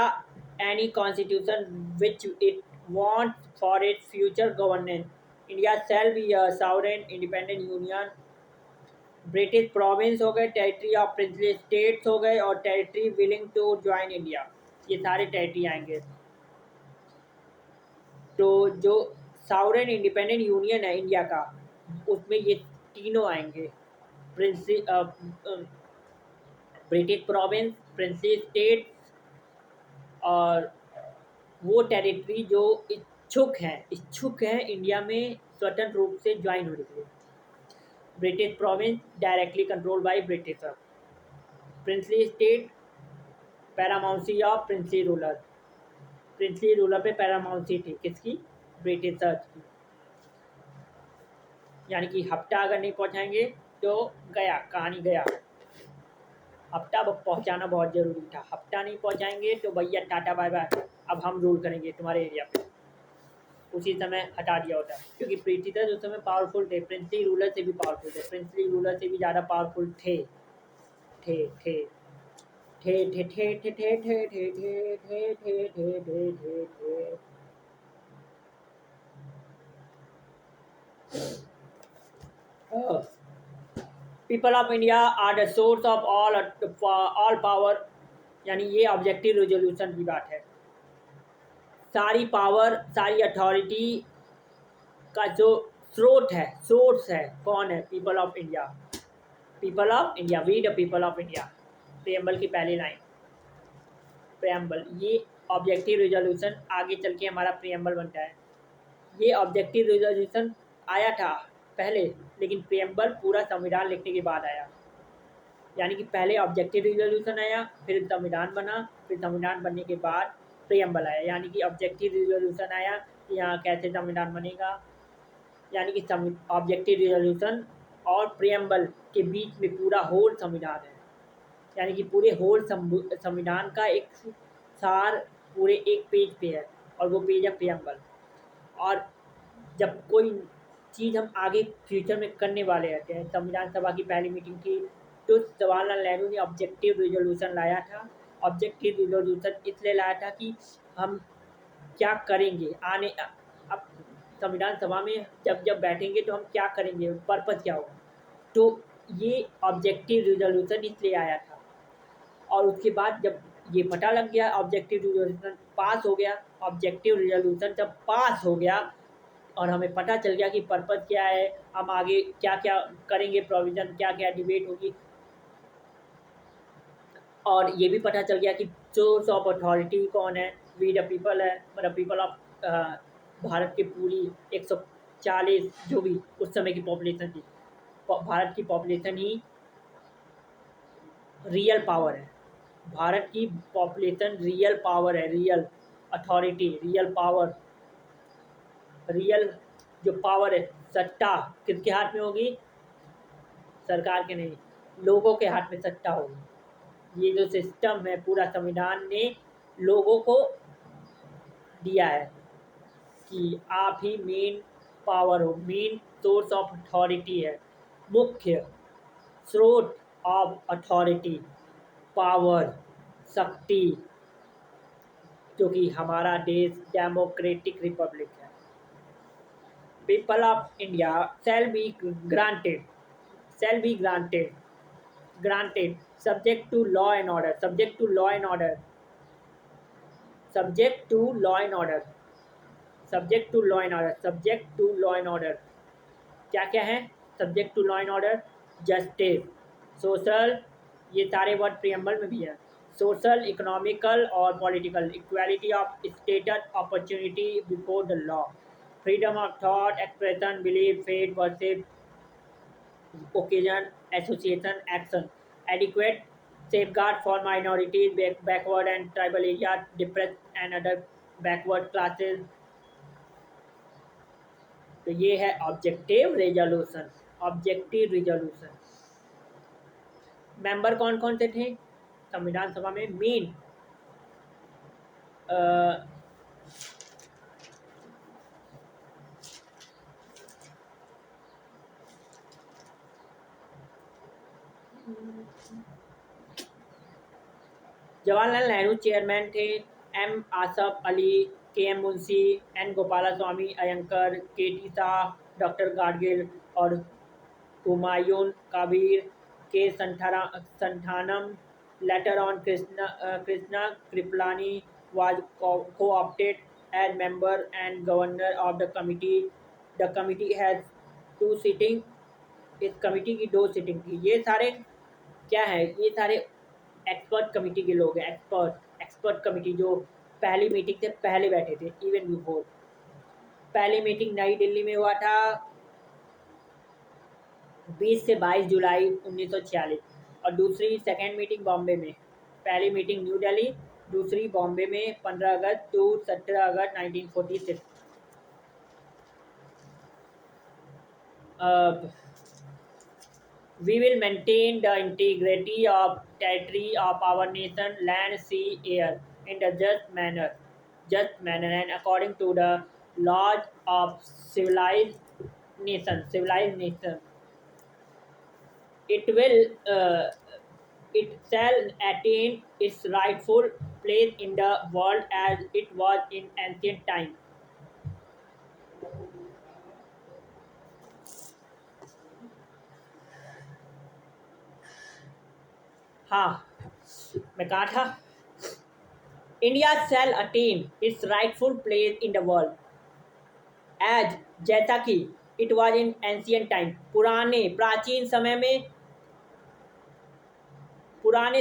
any constitution which it wants for its future governance. India shall be a sovereign independent union। British province हो गए, टेरिटरी ऑफ प्रिंसली स्टेट्स हो गए, और territory willing to join India, ये सारे territory आएंगे। तो जो सॉवरेन इंडिपेंडेंट यूनियन है इंडिया का, उसमें ये तीनों आएंगे, princely British province, princely states, और वो टेरिटरी जो इच्छुक हैं इंडिया में स्वतंत्र रूप से ज्वाइन होने के लिए। British province directly control by britisher, princely state paramountcy of princely ruler, princely ruler पे पैरामाउंसी थी किसकी, ब्रिटिशर की। यानी कि हफ्ता अगर नहीं पहुंचाएंगे तो गया, कहानी गया। हफ्ता पहुंचाना बहुत ज़रूरी था, हफ्ता नहीं पहुंचाएंगे तो भैया टाटा बाय बाय, अब हम रूल करेंगे तुम्हारे एरिया पे, उसी समय हटा दिया होता है। क्योंकि ब्रिटिशर्स उस समय पावरफुल थे, प्रिंसली रूलर से भी पावरफुल थे, प्रिंसली रूलर से भी ज़्यादा पावरफुल थे थे थे थे थे थे थे थे थे थे थे थे थे थे थे थे थे। People of India are the source of all power, यानी ये ऑब्जेक्टिव रिजोल्यूशन की बात है। सारी पावर, सारी अथॉरिटी का जो स्रोत है, सोर्स है, कौन है, people of India, people of India, we the people of India. Preamble की पहली लाइन, प्रेम्बल, ये ऑब्जेक्टिव रिजोल्यूशन आगे चल के हमारा प्रेम्बल बनता है। ये ऑब्जेक्टिव रिजोल्यूशन आया था पहले, लेकिन प्रेम्बल पूरा संविधान लिखने के बाद आया। यानी कि पहले ऑब्जेक्टिव रिजोल्यूशन आया, फिर संविधान बना, फिर संविधान बनने के बाद प्रेम्बल आया। यानी कि ऑब्जेक्टिव रिजोल्यूशन आया यहाँ कैसे संविधान बनेगा, यानी कि ऑब्जेक्टिव रिजोल्यूशन और प्रियम्बल के बीच में पूरा होल संविधान है, यानी कि पूरे होल संविधान का एक सार पूरे एक पेज पे है, और वो पेज है प्रियम्बल। और जब कोई चीज़ हम आगे फ्यूचर में करने वाले रहते हैं, संविधान सभा की पहली मीटिंग की, तो जवाहरलाल नेहरू ने ऑब्जेक्टिव रिजोल्यूशन लाया था। ऑब्जेक्टिव रिजोल्यूशन इसलिए लाया था कि हम क्या करेंगे आने अब संविधान सभा में जब जब बैठेंगे तो हम क्या करेंगे, पर्पज़ क्या होगा। तो ये ऑब्जेक्टिव रिजोल्यूशन इसलिए आया था। और उसके बाद जब ये पता लग गया, ऑब्जेक्टिव रिजोल्यूशन पास हो गया, ऑब्जेक्टिव रिजोल्यूशन जब पास हो गया और हमें पता चल गया कि पर्पज़ क्या है, हम आगे क्या क्या करेंगे, प्रोविज़न क्या क्या डिबेट होगी, और ये भी पता चल गया कि सोर्स ऑफ अथॉरिटी कौन है, वी द पीपल है, मतलब पीपल ऑफ भारत की पूरी 140 जो भी उस समय की पॉपुलेशन थी, भारत की पॉपुलेशन ही रियल पावर है, भारत की पॉपुलेशन रियल पावर है, real authority, real power, real जो पावर है, सत्ता किसके हाथ में होगी, सरकार के नहीं, लोगों के हाथ में सत्ता होगी। ये जो सिस्टम है पूरा संविधान ने लोगों को दिया है कि आप ही मेन पावर हो, मेन सोर्स ऑफ अथॉरिटी है, मुख्य स्रोत ऑफ अथॉरिटी, पावर, शक्ति, क्योंकि हमारा देश डेमोक्रेटिक रिपब्लिक है। People of India shall be granted, shall be granted subject to law and order, subject to law and order, subject to law and order, subject to law and order, subject to law and order, क्या क्या है subject to law and order, justice, social, ये सारे word preamble में भी है, social, economical और political, equality of status, opportunity before the law, freedom of thought, expression, belief, faith, worship, occasion, association, action, adequate safeguard for minorities, backward and tribal areas, depressed and other backward classes। तो ये है objective resolution. Objective resolution member कौन कौन से थे संविधान सभा में, मेन जवाहरलाल नेहरू चेयरमैन थे, एम आसफ अली, के एम मुंशी, एन गोपालास्वामी अयंकर, के टी शाह, डॉक्टर गाडगिल और हुमायूं कबीर, के Santhanam, later on Krishna Kripalani was co-opted as member and governor of the committee. The committee has 2 sitting, इस कमिटी की 2 सिटिंग थी। ये सारे क्या है, ये सारे एक्सपर्ट कमिटी के लोग हैं, एक्सपर्ट कमिटी जो पहली मीटिंग से पहले बैठे थे, इवन बिफोर। पहली मीटिंग नई दिल्ली में हुआ था 20 से 22 जुलाई 1946 और दूसरी सेकेंड मीटिंग बॉम्बे में। पहली मीटिंग न्यू दिल्ली, दूसरी बॉम्बे में 15 अगस्त to 17 August 1946। We will maintain the integrity of territory of our nation, land, sea, air, in the just manner, and according to the laws of civilized nation. Civilized nation. It will, it shall attain its rightful place in the world as it was in ancient times. हाँ, मैं कहा था India shall attain its rightful place in the world as, जैसा कि it was in ancient time, पुराने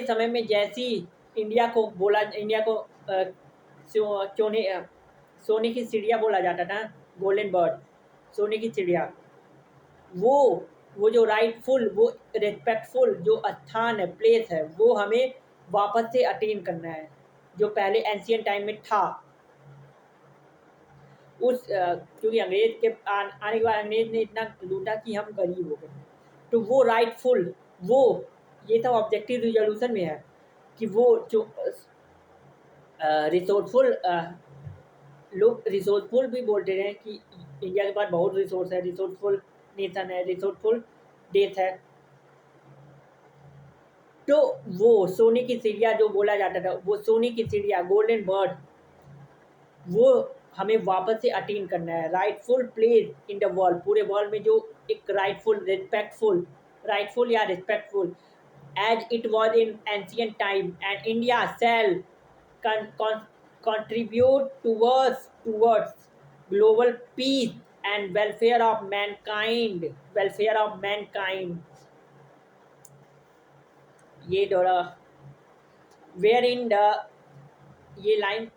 समय में जैसी इंडिया को सोने की चिड़िया बोला जाता था, गोल्डन बर्ड, सोने की चिड़िया, वो जो राइटफुल, वो रिस्पेक्टफुल जो स्थान है, प्लेस है, वो हमें वापस से अटेन करना है जो पहले एंशियंट टाइम में था। क्योंकि अंग्रेज के आने के बाद अंग्रेज ने इतना लूटा कि हम गरीब हो गए, तो वो राइटफुल, वो ये सब ऑब्जेक्टिव रिजोल्यूशन में है कि वो जो रिसोर्सफुल, लोग रिसोर्सफुल भी बोलते रहे कि इंडिया के पास बहुत रिसोर्स है, रिसोर्सफुल नेशन है, रिसोर्सफुल देश है। तो वो सोने की चिड़िया जो बोला जाता था, वो सोने की चिड़िया, गोल्डन बर्ड, वो हमें वापस से अटेन करना है। Rightful place in the world, पूरे वर्ल्ड में जो एक राइटफुल या respectful as it was in ancient time, and India shall contribute towards global peace and welfare of mankind. ये थोड़ा वेयर इन द, ये लाइन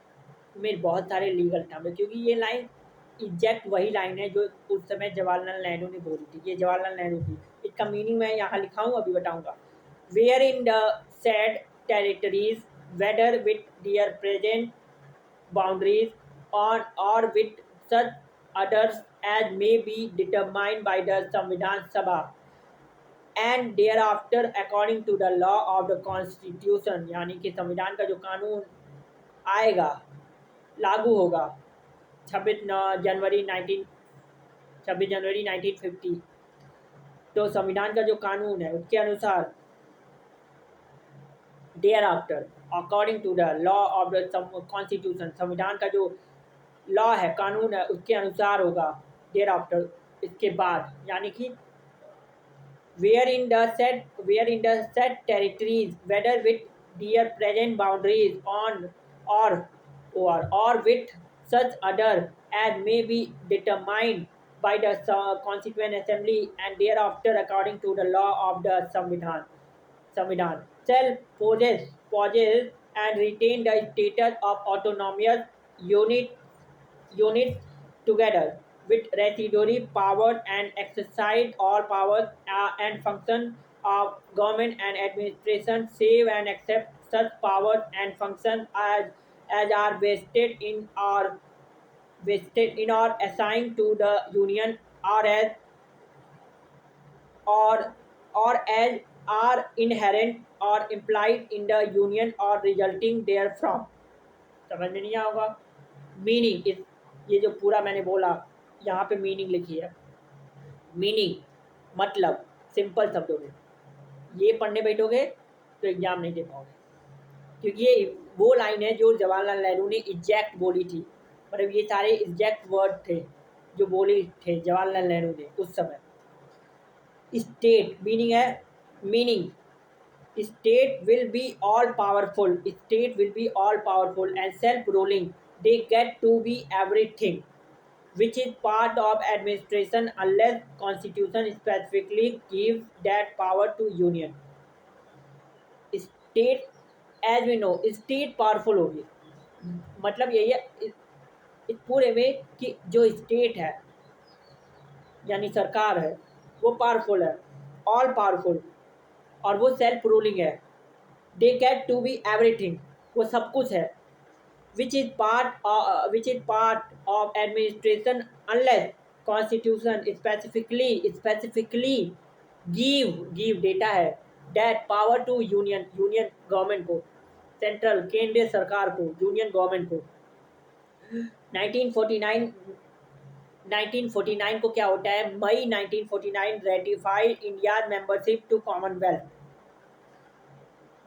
में बहुत सारे लीगल टर्म है, क्योंकि ये लाइन एग्जैक्ट वही लाइन है जो उस समय जवाहरलाल नेहरू ने बोली थी। ये जवाहरलाल नेहरू की, इसका मीनिंग मैं यहाँ लिखा हूँ, अभी बताऊँगा। Where in the said territories, whether with their present boundaries on or with such others as may be determined by the Samvidhan Sabha and thereafter according to the law of the constitution, यानी कि संविधान का जो कानून आएगा, लागू होगा 26 जनवरी 1950, तो संविधान का जो कानून है उसके अनुसार thereafter according to the law of the constitution, संविधान का जो लॉ है, कानून है, उसके अनुसार होगा thereafter, इसके बाद, यानी कि wherein the said territories, whether with their present boundaries on or with such other as may be determined by the Constituent Assembly and thereafter according to the law of the Samvidhan shall possess and retain the status of autonomous units together with residuary powers and exercise all powers and functions of government and administration save and except such powers and functions as are vested in or assigned to the union or or as are inherent or implied in the union or resulting therefrom। समझ में नहीं आएगा meaning, इस ये जो पूरा मैंने बोला यहाँ पे मीनिंग लिखी है। मीनिंग मतलब सिंपल शब्दों में, ये पढ़ने बैठोगे तो एग्जाम नहीं दे पाओगे, क्योंकि ये वो लाइन है जो जवाहरलाल नेहरू ने एग्जैक्ट बोली थी, मतलब ये सारे एग्जैक्ट वर्ड थे जो बोले थे जवाहरलाल नेहरू ने उस समय। स्टेट मीनिंग है, meaning state will be all powerful and self ruling, they get to be everything which is part of administration unless constitution specifically gives that power to union। state as we know, state powerful होगी, मतलब यही है इस पूरे में कि जो state है यानी सरकार है वो पावरफुल है, ऑल पावरफुल, और वो सेल्फ रूलिंग है। They get to be everything, वो सब कुछ है। Which is part of administration unless constitution specifically give देता है that power to union government को, सेंट्रल केंद्रीय सरकार को, यूनियन गवर्नमेंट को। 1949 को क्या होता है, May 1949 ratified India membership to commonwealth.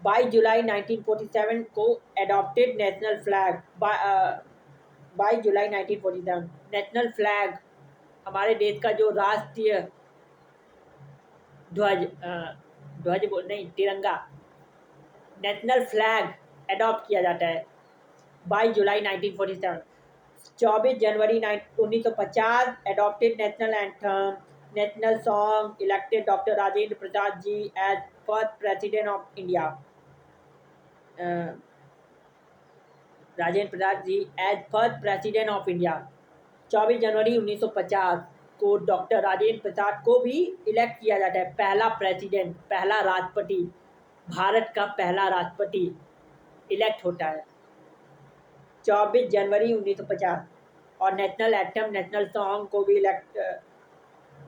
By July 1947 को adopted national flag, by July 1947 national flag, हमारे देश का जो राष्ट्रीय ध्वज नहीं तिरंगा, नेशनल फ्लैग एडॉप्ट किया जाता है by July 1947। 24 January 1950 adopted national anthem, national song, elected doctor Rajendra Prasad ji as first president of India. Rajendra Prasad ji as first president of India. 24 जनवरी 1950 को डॉक्टर राजेंद्र प्रसाद को भी इलेक्ट किया जाता है, पहला प्रेसिडेंट, पहला राष्ट्रपति, भारत का पहला राष्ट्रपति इलेक्ट होता है 24 जनवरी 1950। और नेशनल एंथम, नेशनल सॉन्ग को भी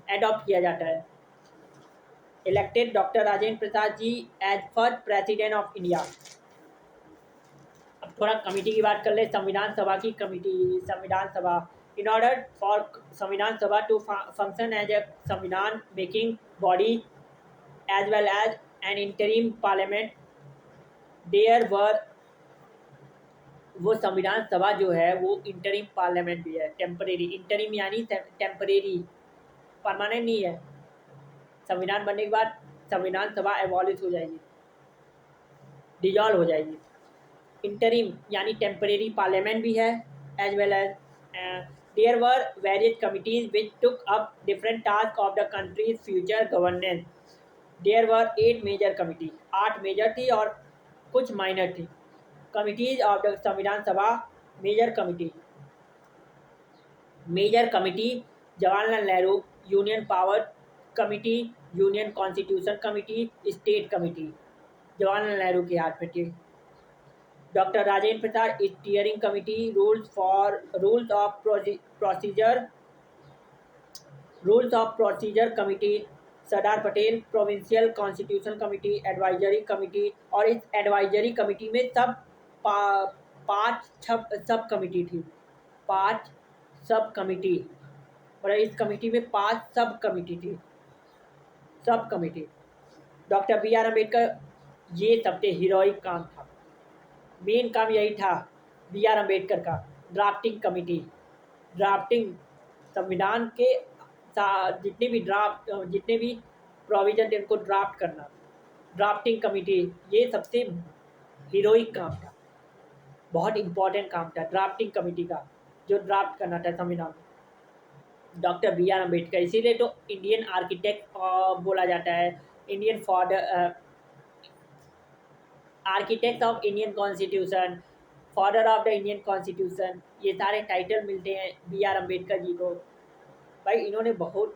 एडॉप्ट किया जाता है। Elected doctor Rajendra Prasad ji as first president of India. अब थोड़ा कमिटी की बात कर ले, संविधान सभा की कमिटी। संविधान सभा, इन ऑर्डर फॉर संविधान सभा टू फंक्शन एज ए संविधान making body as well as an interim parliament, there were, वो संविधान सभा जो है वो इंटरिम पार्लियामेंट भी है, टेम्परेरी। इंटरिम यानी टेम्परेरी, परमानेंट नहीं है। संविधान बनने के बाद संविधान सभा एबॉलिश हो जाएगी, डिजॉल्व हो जाएगी। इंटरिम यानी टेम्परेरी पार्लियामेंट भी है, as well as there were various committees which took up different task of the country's future governance. There were 8 major committee, 8 major थी और कुछ माइनर थी। कमिटीज ऑफ द संविधान सभा, major committee. Major committee Jawaharlal Nehru union power committee, union constitution committee, state committee Jawaharlal Nehru के हाथ में थी। Doctor Rajendra Prasad steering committee, rules of procedure committee. Sardar Patel provincial constitution committee, advisory committee. और इस एडवाइजरी कमिटी में पांच सब कमिटी थी, 5 सब कमिटी। और इस कमिटी में 5 सब कमिटी थी, sub committee. Doctor B R Ambedkar, ये सबसे हीरोइक काम था, मेन काम यही था बी आर अम्बेडकर का। ड्राफ्टिंग कमिटी, ड्राफ्टिंग संविधान के जितने भी प्रोविजन थे उनको ड्राफ्ट करना, ड्राफ्टिंग कमिटी, ये सबसे हीरोइक काम था, बहुत इम्पोर्टेंट काम था ड्राफ्टिंग कमिटी का, जो ड्राफ्ट करना था संविधान। डॉक्टर बी आर अम्बेडकर, इसीलिए तो इंडियन आर्किटेक्ट बोला जाता है, Indian architect of Indian constitution, father of the Indian constitution, ये सारे टाइटल मिलते हैं बी आर अम्बेडकर जी को। भाई इन्होंने बहुत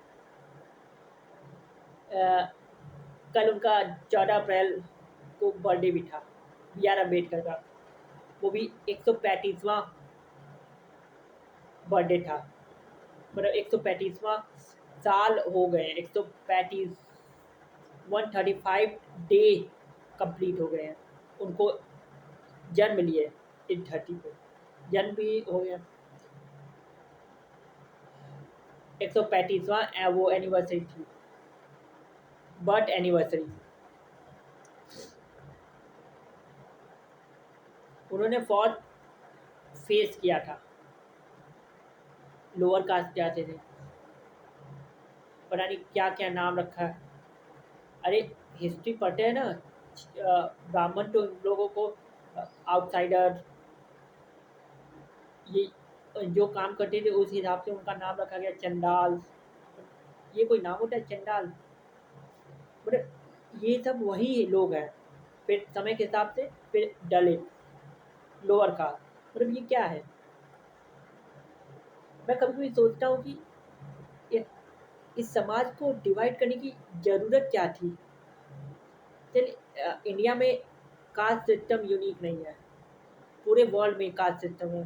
कल उनका 14 अप्रैल को बर्थडे भी था बी आर अम्बेडकर का, वो भी 135वां बर्थडे था, मतलब 135वां साल हो गए, 135 135 डे कंप्लीट हो गए हैं उनको जन्म लिए, इस धरती पे जन्म भी हो गया। 135वां वो एनिवर्सरी थी, बर्थ एनिवर्सरी। उन्होंने फौज फेस किया था, लोअर कास्ट जाते थे, पता नहीं क्या क्या नाम रखा है। अरे हिस्ट्री पढ़ते हैं ना, ब्राह्मण तो लोगों को आउटसाइडर, ये जो काम करते थे उस हिसाब से उनका नाम रखा गया, चंडाल, ये कोई नाम होता है चंडाल, मतलब ये सब वही लोग हैं। फिर समय के हिसाब से फिर दलित, लोअर कास्ट, मतलब ये क्या है। मैं कभी कभी सोचता हूँ कि इस समाज को डिवाइड करने की ज़रूरत क्या थी। चलिए इंडिया में कास्ट सिस्टम यूनिक नहीं है, पूरे वर्ल्ड में कास्ट सिस्टम है,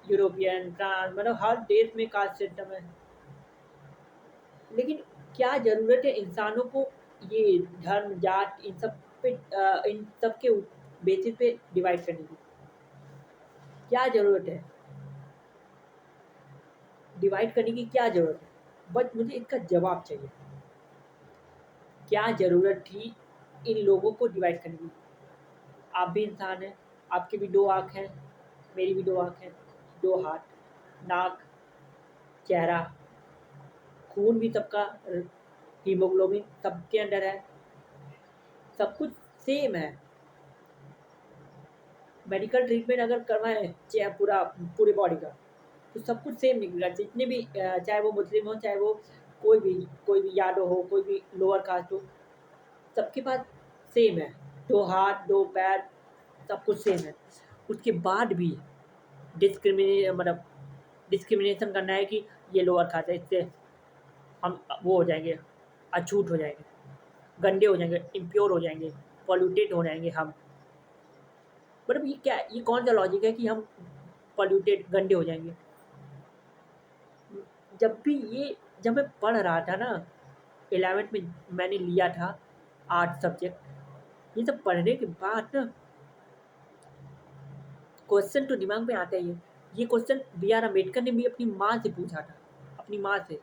यूरोपियन, फ्रांस, मतलब हर देश में कास्ट सिस्टम है। लेकिन क्या ज़रूरत है इंसानों को ये धर्म, जात, इन सब के बेसिस पे डिवाइड करने की, क्या ज़रूरत है डिवाइड करने की, क्या ज़रूरत है? बट मुझे इसका जवाब चाहिए, क्या ज़रूरत थी इन लोगों को डिवाइड करने की? आप भी इंसान हैं, आपकी भी 2 आँख हैं, मेरी भी 2 आँख हैं, 2 हाथ, नाक, चेहरा, खून भी सबका, हीमोग्लोबिन सबके अंदर है, सब कुछ सेम है। मेडिकल ट्रीटमेंट अगर करवाएं पूरे बॉडी का, तो सब कुछ सेम निकलेगा। जितने भी चाहे वो मुस्लिम हो, चाहे वो कोई भी यादव हो, कोई भी लोअर कास्ट हो, सबके पास सेम है, 2 हाथ, 2 पैर, सब कुछ सेम है। उसके बाद भी डिस्क्रिमिनेशन करना है कि ये लोअर कास्ट है, इससे हम वो हो जाएंगे, अछूत हो जाएंगे, गंदे हो जाएंगे, इम्प्योर हो जाएंगे, पॉल्यूटेड हो जाएंगे हम। मतलब ये क्या, ये कौन सा लॉजिक है कि हम पॉल्यूटेड, गंदे हो जाएंगे? जब भी ये जब मैं पढ़ रहा था ना 11th में, मैंने लिया था आर्ट सब्जेक्ट, ये सब पढ़ने के बाद ना क्वेश्चन तो दिमाग में आता ही है। ये क्वेश्चन बी आर अम्बेडकर ने भी अपनी माँ से पूछा था, अपनी माँ से,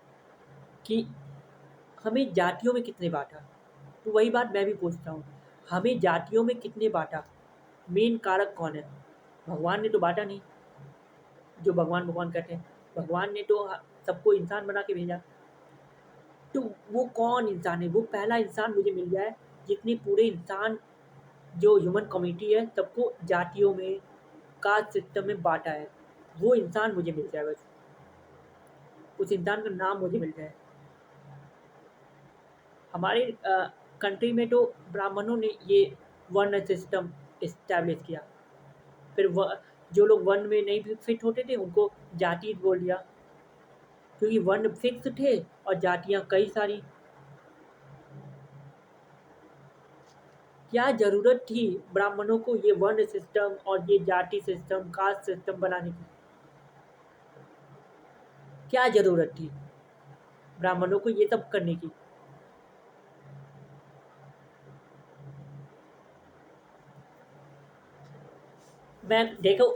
कि हमें जातियों में कितने बांटा। तो वही बात मैं भी पूछता हूँ, हमें जातियों में कितने बांटा, मेन कारक कौन है? भगवान ने तो बांटा नहीं, जो भगवान भगवान कहते हैं। भगवान ने तो सबको इंसान बना के भेजा। तो वो कौन इंसान है? वो पहला इंसान मुझे मिल जाए जितने पूरे इंसान, जो ह्यूमन कम्युनिटी है, सबको जातियों में, कास्ट सिस्टम में बांटा है। वो इंसान मुझे मिल जाए बस, उस इंसान का नाम मुझे मिल जाए। हमारे कंट्री में तो ब्राह्मणों ने ये वर्ण सिस्टम इस्टेब्लिश किया। फिर जो लोग वर्ण में नहीं फिट होते थे उनको जाति बोल दिया, क्योंकि वर्ण फिक्स थे और जातियाँ कई सारी। क्या ज़रूरत थी ब्राह्मणों को ये वर्ण सिस्टम और ये जाति सिस्टम, कास्ट सिस्टम बनाने की? क्या ज़रूरत थी ब्राह्मणों को ये सब करने की? मैं देखो,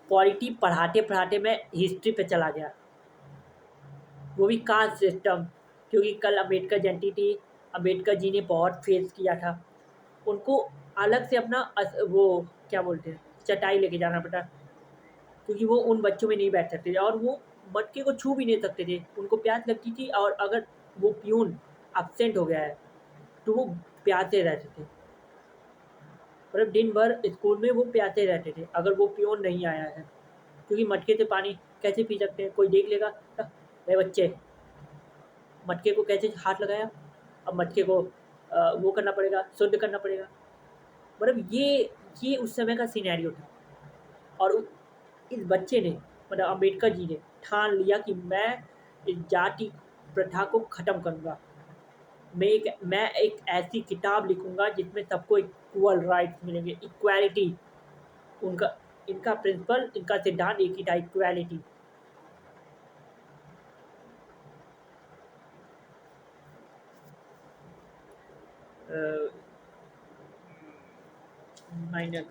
पॉलिटी पढ़ाते पढ़ाते मैं हिस्ट्री पे चला गया, वो भी कास्ट सिस्टम, क्योंकि कल अम्बेडकर जयंती थी। अम्बेडकर जी ने बहुत फेस किया था, उनको अलग से अपना वो क्या बोलते हैं, चटाई लेके जाना पड़ा, क्योंकि वो उन बच्चों में नहीं बैठ सकते थे और वो मटके को छू भी नहीं सकते थे। उनको प्यास लगती थी और अगर वो प्यून एब्सेंट हो गया है तो वो प्यासे रहते थे, मतलब दिन भर स्कूल में वो प्यासे रहते थे अगर वो प्यून नहीं आया है, क्योंकि मटके से पानी कैसे पी सकते हैं? कोई देख लेगा, "अरे बच्चे, मटके को कैसे हाथ लगाया?" अब मटके को वो करना पड़ेगा, शुद्ध करना पड़ेगा। मतलब ये उस समय का सिनेरियो था। और इस बच्चे ने, मतलब अम्बेडकर जी ने ठान लिया कि मैं इस जाति प्रथा को ख़त्म करूँगा। मैं एक ऐसी किताब लिखूँगा जिसमें सबको इक्वल राइट्स मिलेंगे, इक्वालिटी। उनका इनका प्रिंसिपल, इनका सिद्धांत एक ही था, इक्वालिटी। माइनर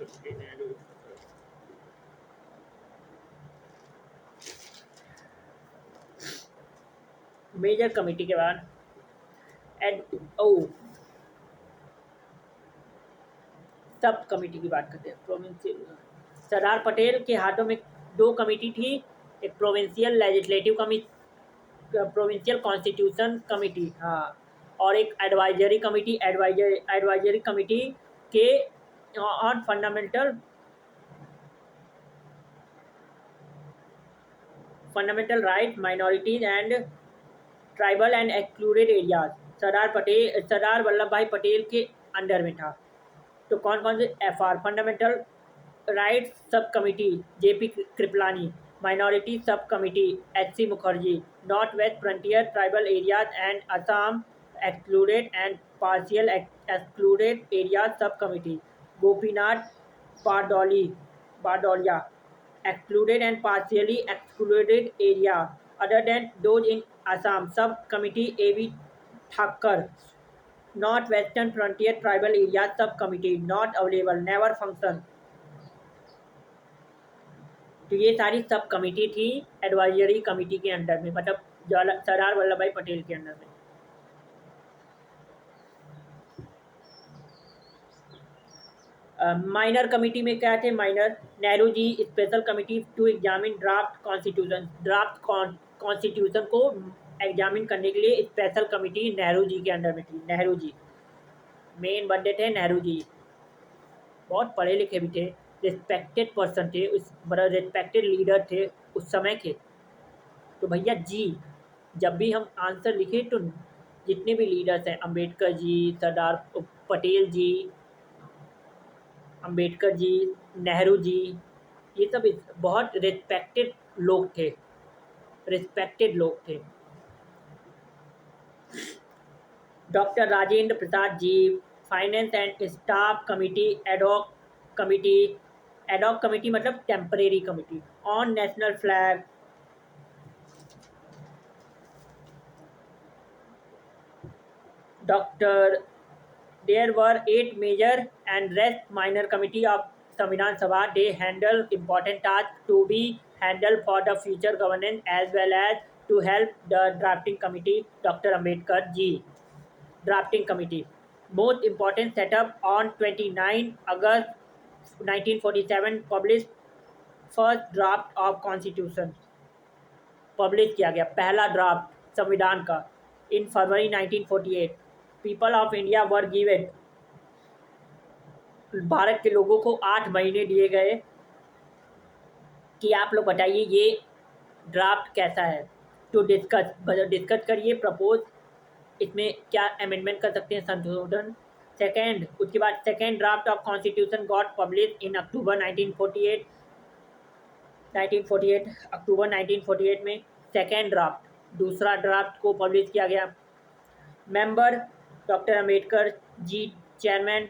मेजर कमेटी के बाद एड ओ सब कमेटी की बात करते हैं। प्रोविंशियल, सरदार पटेल के हाथों में दो कमेटी थी, एक provincial legislative committee, provincial constitution committee, हाँ, और एक एडवाइजरी कमेटी, एडवाइजरी कमेटी के on fundamental right, minorities and tribal and excluded areas, Sardar Vallabh Bhai Patel के अंडर में था। तो कौन कौन से? FR fundamental rights sub committee JP Kripalani, minority sub committee HC Mukherjee, north west frontier tribal areas and Assam excluded and partial excluded areas sub committee Gopinath Bordoloi, excluded and partially excluded area other than those in Assam sub committee AV Thakkar, North Western Frontier Tribal Area sub committee not available, never function। तो ये सारी सब committee थी advisory committee के under में, मतलब सरदार वल्लभ भाई पटेल के under में। माइनर कमिटी में क्या थे? Minor, Nehru ji special committee to examine draft constitution, draft constitution को एग्जामिन करने के लिए स्पेशल कमिटी नेहरू जी के अंडर में थी। नेहरू जी मेन बंदे थे, नेहरू जी बहुत पढ़े लिखे भी थे, रिस्पेक्टेड पर्सन थे, उस बड़ा रिस्पेक्टेड लीडर थे उस समय के। तो भैया जी, जब भी हम आंसर लिखें तो जितने भी लीडर्स हैं, अम्बेडकर जी, सरदार पटेल जी, अम्बेडकर जी, नेहरू जी, ये सब बहुत रिस्पेक्टेड लोग थे, रिस्पेक्टेड लोग थे। Doctor Rajendra Prasad ji, finance and staff committee adhoc committee, adhoc committee मतलब temporary committee on national flag, Dr. There were 8 major and rest minor committee of Samvidhan Sabha. They handle important tasks to be handled for the future governance as well as to help the drafting committee, Dr. Ambedkar ji. Drafting committee. Most important setup on 29 August 1947 published first draft of constitution. Publish किया गया पहला draft संविधान का इन फरवरी 1948। People of India were given, Bharat के लोगों को 8 महीने दिए गए कि आप लोग बताइए ये ड्राफ्ट कैसा है, टू डिस्कस करिए, प्रपोज इसमें क्या अमेंडमेंट कर सकते हैं, संशोधन। सेकेंड, उसके बाद second draft of constitution got publish in October 1948। October 1948 में सेकेंड ड्राफ्ट, दूसरा ड्राफ्ट को पब्लिश किया गया। Member doctor Ambedkar ji, chairman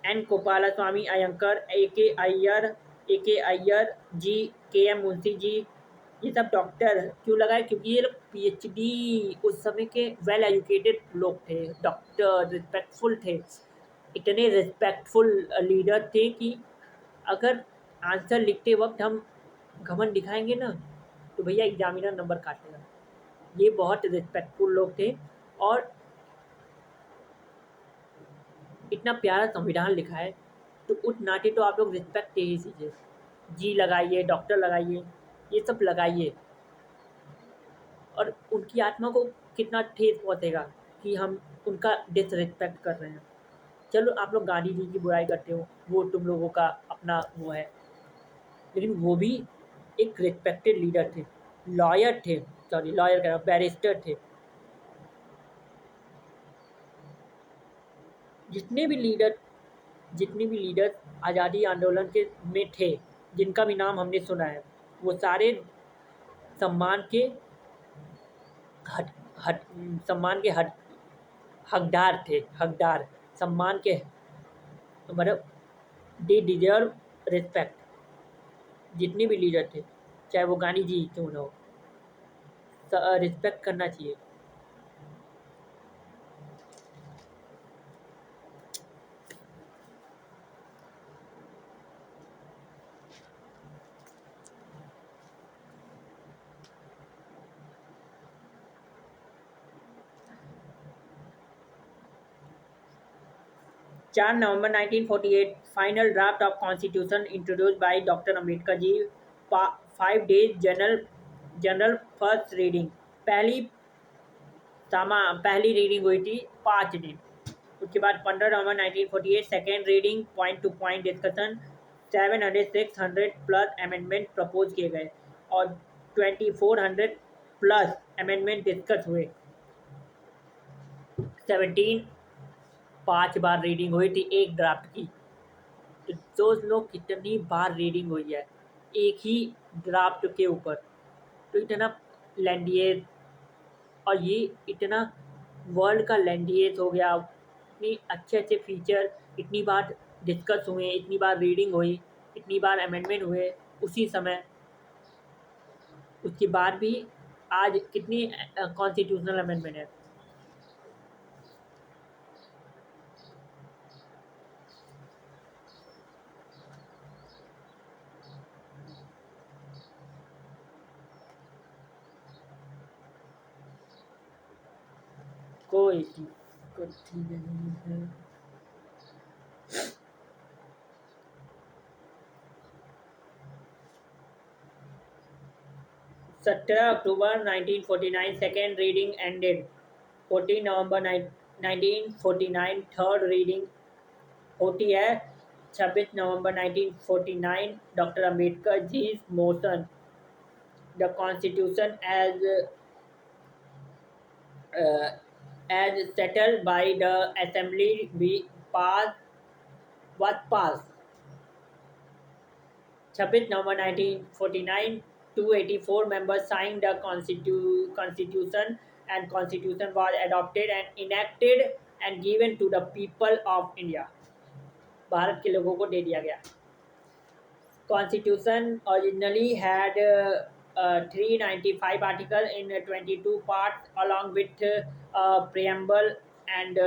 N Gopalaswami Ayyangar, A K Ayyar जी, के एम मुंशी जी। ये सब डॉक्टर क्यों लगाए? क्योंकि ये लोग पीएचडी उस समय के वेल एजुकेटेड लोग थे, डॉक्टर रिस्पेक्टफुल थे, इतने रिस्पेक्टफुल लीडर थे कि अगर आंसर लिखते वक्त हम घमंड दिखाएंगे ना तो भैया एग्जामिनर नंबर काटेगा। ये बहुत रिस्पेक्टफुल लोग थे और इतना प्यारा संविधान लिखा है तो उस नाते तो आप लोग रिस्पेक्ट दे ही दीजिए। जी लगाइए, डॉक्टर लगाइए, ये सब लगाइए। और उनकी आत्मा को कितना ठेस पहुँचेगा कि हम उनका डिसरिस्पेक्ट कर रहे हैं। चलो आप लोग गांधी जी की बुराई करते हो, वो तुम लोगों का अपना वो है, लेकिन वो भी एक रिस्पेक्टेड लीडर थे, लॉयर थे, सॉरी लॉयर कह रहा हूँ, बैरिस्टर थे। जितने भी लीडर आज़ादी आंदोलन के में थे, जिनका भी नाम हमने सुना है, वो सारे सम्मान के हकदार थे, हकदार सम्मान के, मतलब दे डिजर्व रिस्पेक्ट। जितने भी लीडर थे, चाहे वो गांधी जी क्यों ना हो, रिस्पेक्ट करना चाहिए। चार नवंबर 1948 final draft of constitution introduced by doctor Ambedkar ji. 5 days general first reading, पहली रीडिंग हुई थी 5 दिन। उसके बाद 15 नवंबर 1948 second reading, point to point discussion, 600 plus amendment propose किए गए और 2400 प्लस अमेंडमेंट डिस्कस हुए। 17 5 बार रीडिंग हुई थी एक ड्राफ्ट की। तो सोच लो कितनी बार रीडिंग हुई है एक ही ड्राफ्ट के ऊपर। तो इतना लैंडिएज, और ये इतना वर्ल्ड का लैंडिएज हो गया, इतनी अच्छे फीचर, इतनी बार डिस्कस हुए, इतनी बार रीडिंग हुई, इतनी बार अमेंडमेंट हुए उसी समय। उसके बाद भी आज कितनी कॉन्स्टिट्यूशनल अमेंडमेंट है। कोई दिक्कत नहीं है। 17 अक्टूबर 1949 सेकेंड रीडिंग एंडेड। 14 नवंबर 1949 थर्ड रीडिंग होती है। 26 November 1949 doctor Ambedkar ji motion, the constitution as settled by the assembly was passed। 26 November 1949 284 members signed the constitution and constitution was adopted and enacted and given to the people of India। Bharat के लोगों को दे दिया गया। Constitution originally had 395 articles in 22 parts along with preamble and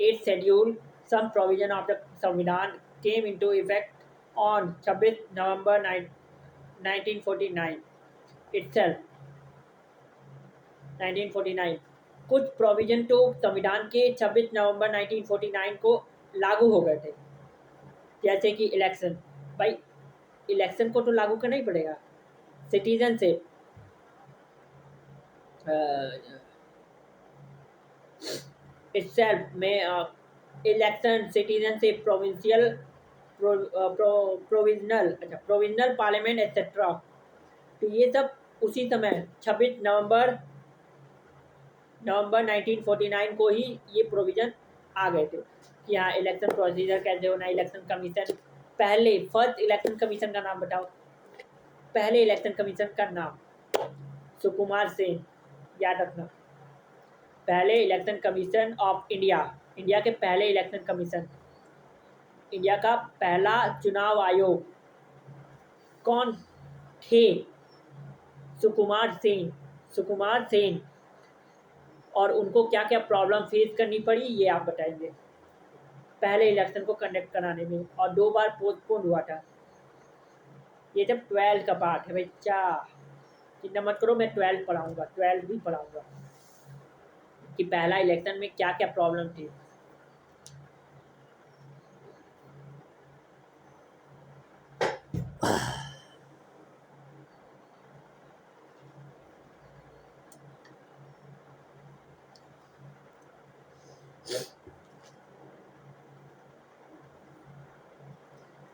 its schedule, some provision of the Samvidan came into effect on 26 November 1949 itself. 1949 कुछ provision तो संविधान के 26 November 1949 को लागू हो गए थे, जैसे कि इलेक्शन। भाई इलेक्शन को तो लागू करना ही पड़ेगा। सिटीजनशिप, itself में इलेक्शन, सिटीजनशिप, प्रोविंशियल, प्रोविजनल, अच्छा प्रोविजनल पार्लियामेंट एक्सेट्रा, तो ये सब उसी समय 26 नवंबर 1949 को ही ये प्रोविजन आ गए थे कि हाँ इलेक्शन प्रोसीजर कैसे होना। इलेक्शन कमीशन, पहले फर्स्ट इलेक्शन कमीशन का नाम बताओ। पहले इलेक्शन कमीशन का नाम सुकुमार सेन, याद रखना। पहले election commission of India, India के पहले इलेक्शन कमीशन, इंडिया का पहला चुनाव आयोग कौन थे? सुकुमार सेन। सुकुमार सेन। और उनको क्या क्या प्रॉब्लम फेस करनी पड़ी ये आप बताएंगे पहले इलेक्शन को कंडक्ट कराने में, और 2 बार पोस्टपोन हुआ था। ये जब 12 का पार्ट है बच्चा, चिंता मत करो, मैं 12 पढ़ाऊंगा, 12 भी पढ़ाऊंगा कि पहला इलेक्शन में क्या क्या प्रॉब्लम थी।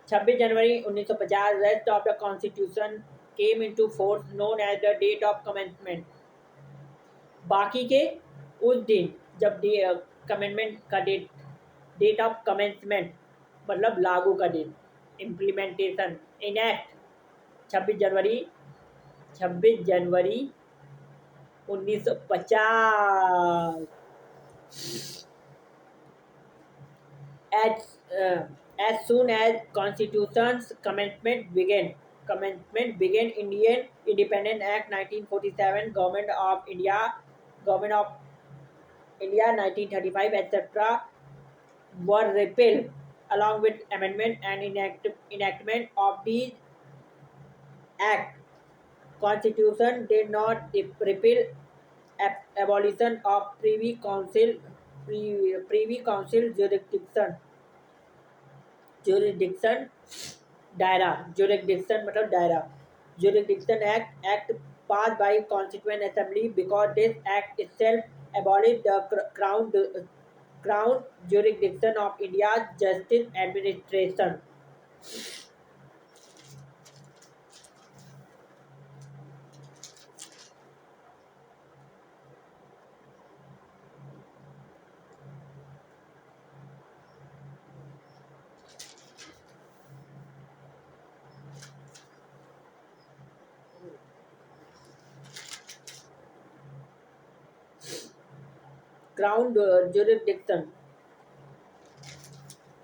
छब्बीस जनवरी 1950 rest of the constitution came into force known as the date of commencement. बाकी के उस दिन जब कमेंटमेंट का डेट ऑफ कमेंसमेंट मतलब लागू का दिन, implementation, enact 26 January 1950। As soon as Constitution's commencement began, Indian Independence Act 1947, Government of India 1935, etc. were repealed along with amendment and enactment of these act. Constitution did not repeal abolition of Privy Council jurisdiction दायरा, jurisdiction मतलब दायरा, jurisdiction act passed by Constituent Assembly because this act itself abolished the crown jurisdiction of India's justice administration. Crown jurisdiction.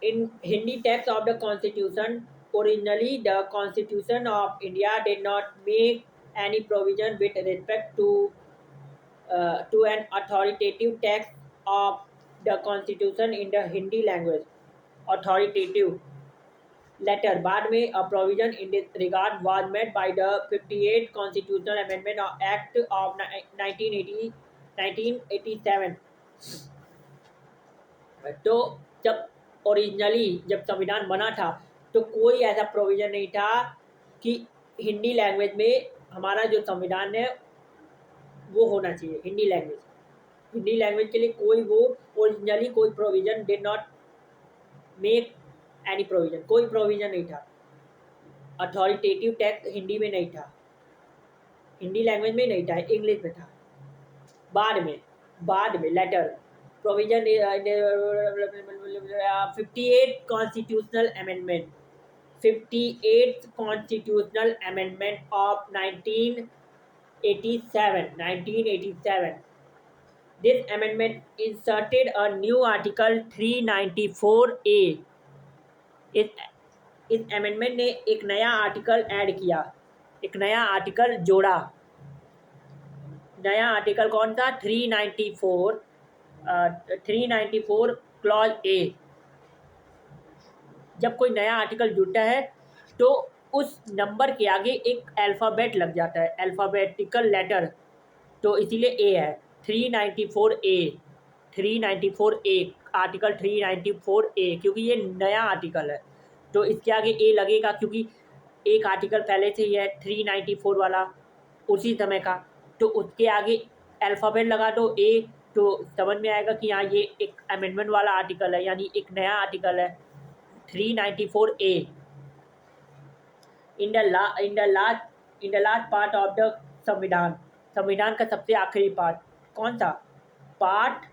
In Hindi text of the Constitution, originally the Constitution of India did not make any provision with respect to an authoritative text of the Constitution in the Hindi language. Authoritative letter. बाद में a provision in this regard was made by the 58 Constitutional Amendment Act of 1987. तो जब originally जब संविधान बना था तो कोई ऐसा प्रोविज़न नहीं था कि हिंदी लैंग्वेज में हमारा जो संविधान है वो होना चाहिए। हिंदी लैंग्वेज के लिए कोई वो ओरिजिनली कोई provision did not make any provision, कोई प्रोविज़न नहीं था। अथॉरिटेटिव टेक्स्ट हिंदी में नहीं था, हिंदी लैंग्वेज में नहीं था, इंग्लिश में था। बाद में letter provision 58 constitutional amendment, 58th constitutional amendment of 1987. This amendment inserted a new article 394A. इस amendment ने एक नया आर्टिकल ऐड किया, एक नया आर्टिकल जोड़ा। नया आर्टिकल कौन सा? 394 394 क्लॉज ए, जब कोई नया आर्टिकल जुड़ता है तो उस नंबर के आगे एक अल्फ़ाबेट लग जाता है, अल्फ़ाबेटिकल लेटर, तो इसीलिए ए है 394 ए, 394 ए, आर्टिकल 394 ए, क्योंकि ये नया आर्टिकल है तो इसके आगे ए लगेगा, क्योंकि एक आर्टिकल पहले से ही है 394 वाला उसी समय का, तो उसके आगे अल्फ़ाबेट लगा दो ए, तो समझ में आएगा कि हाँ ये एक अमेंडमेंट वाला आर्टिकल है, यानी एक नया आर्टिकल है 394 A. In the last part of the संविधान, संविधान का सबसे आखिरी पार्ट कौन सा? Part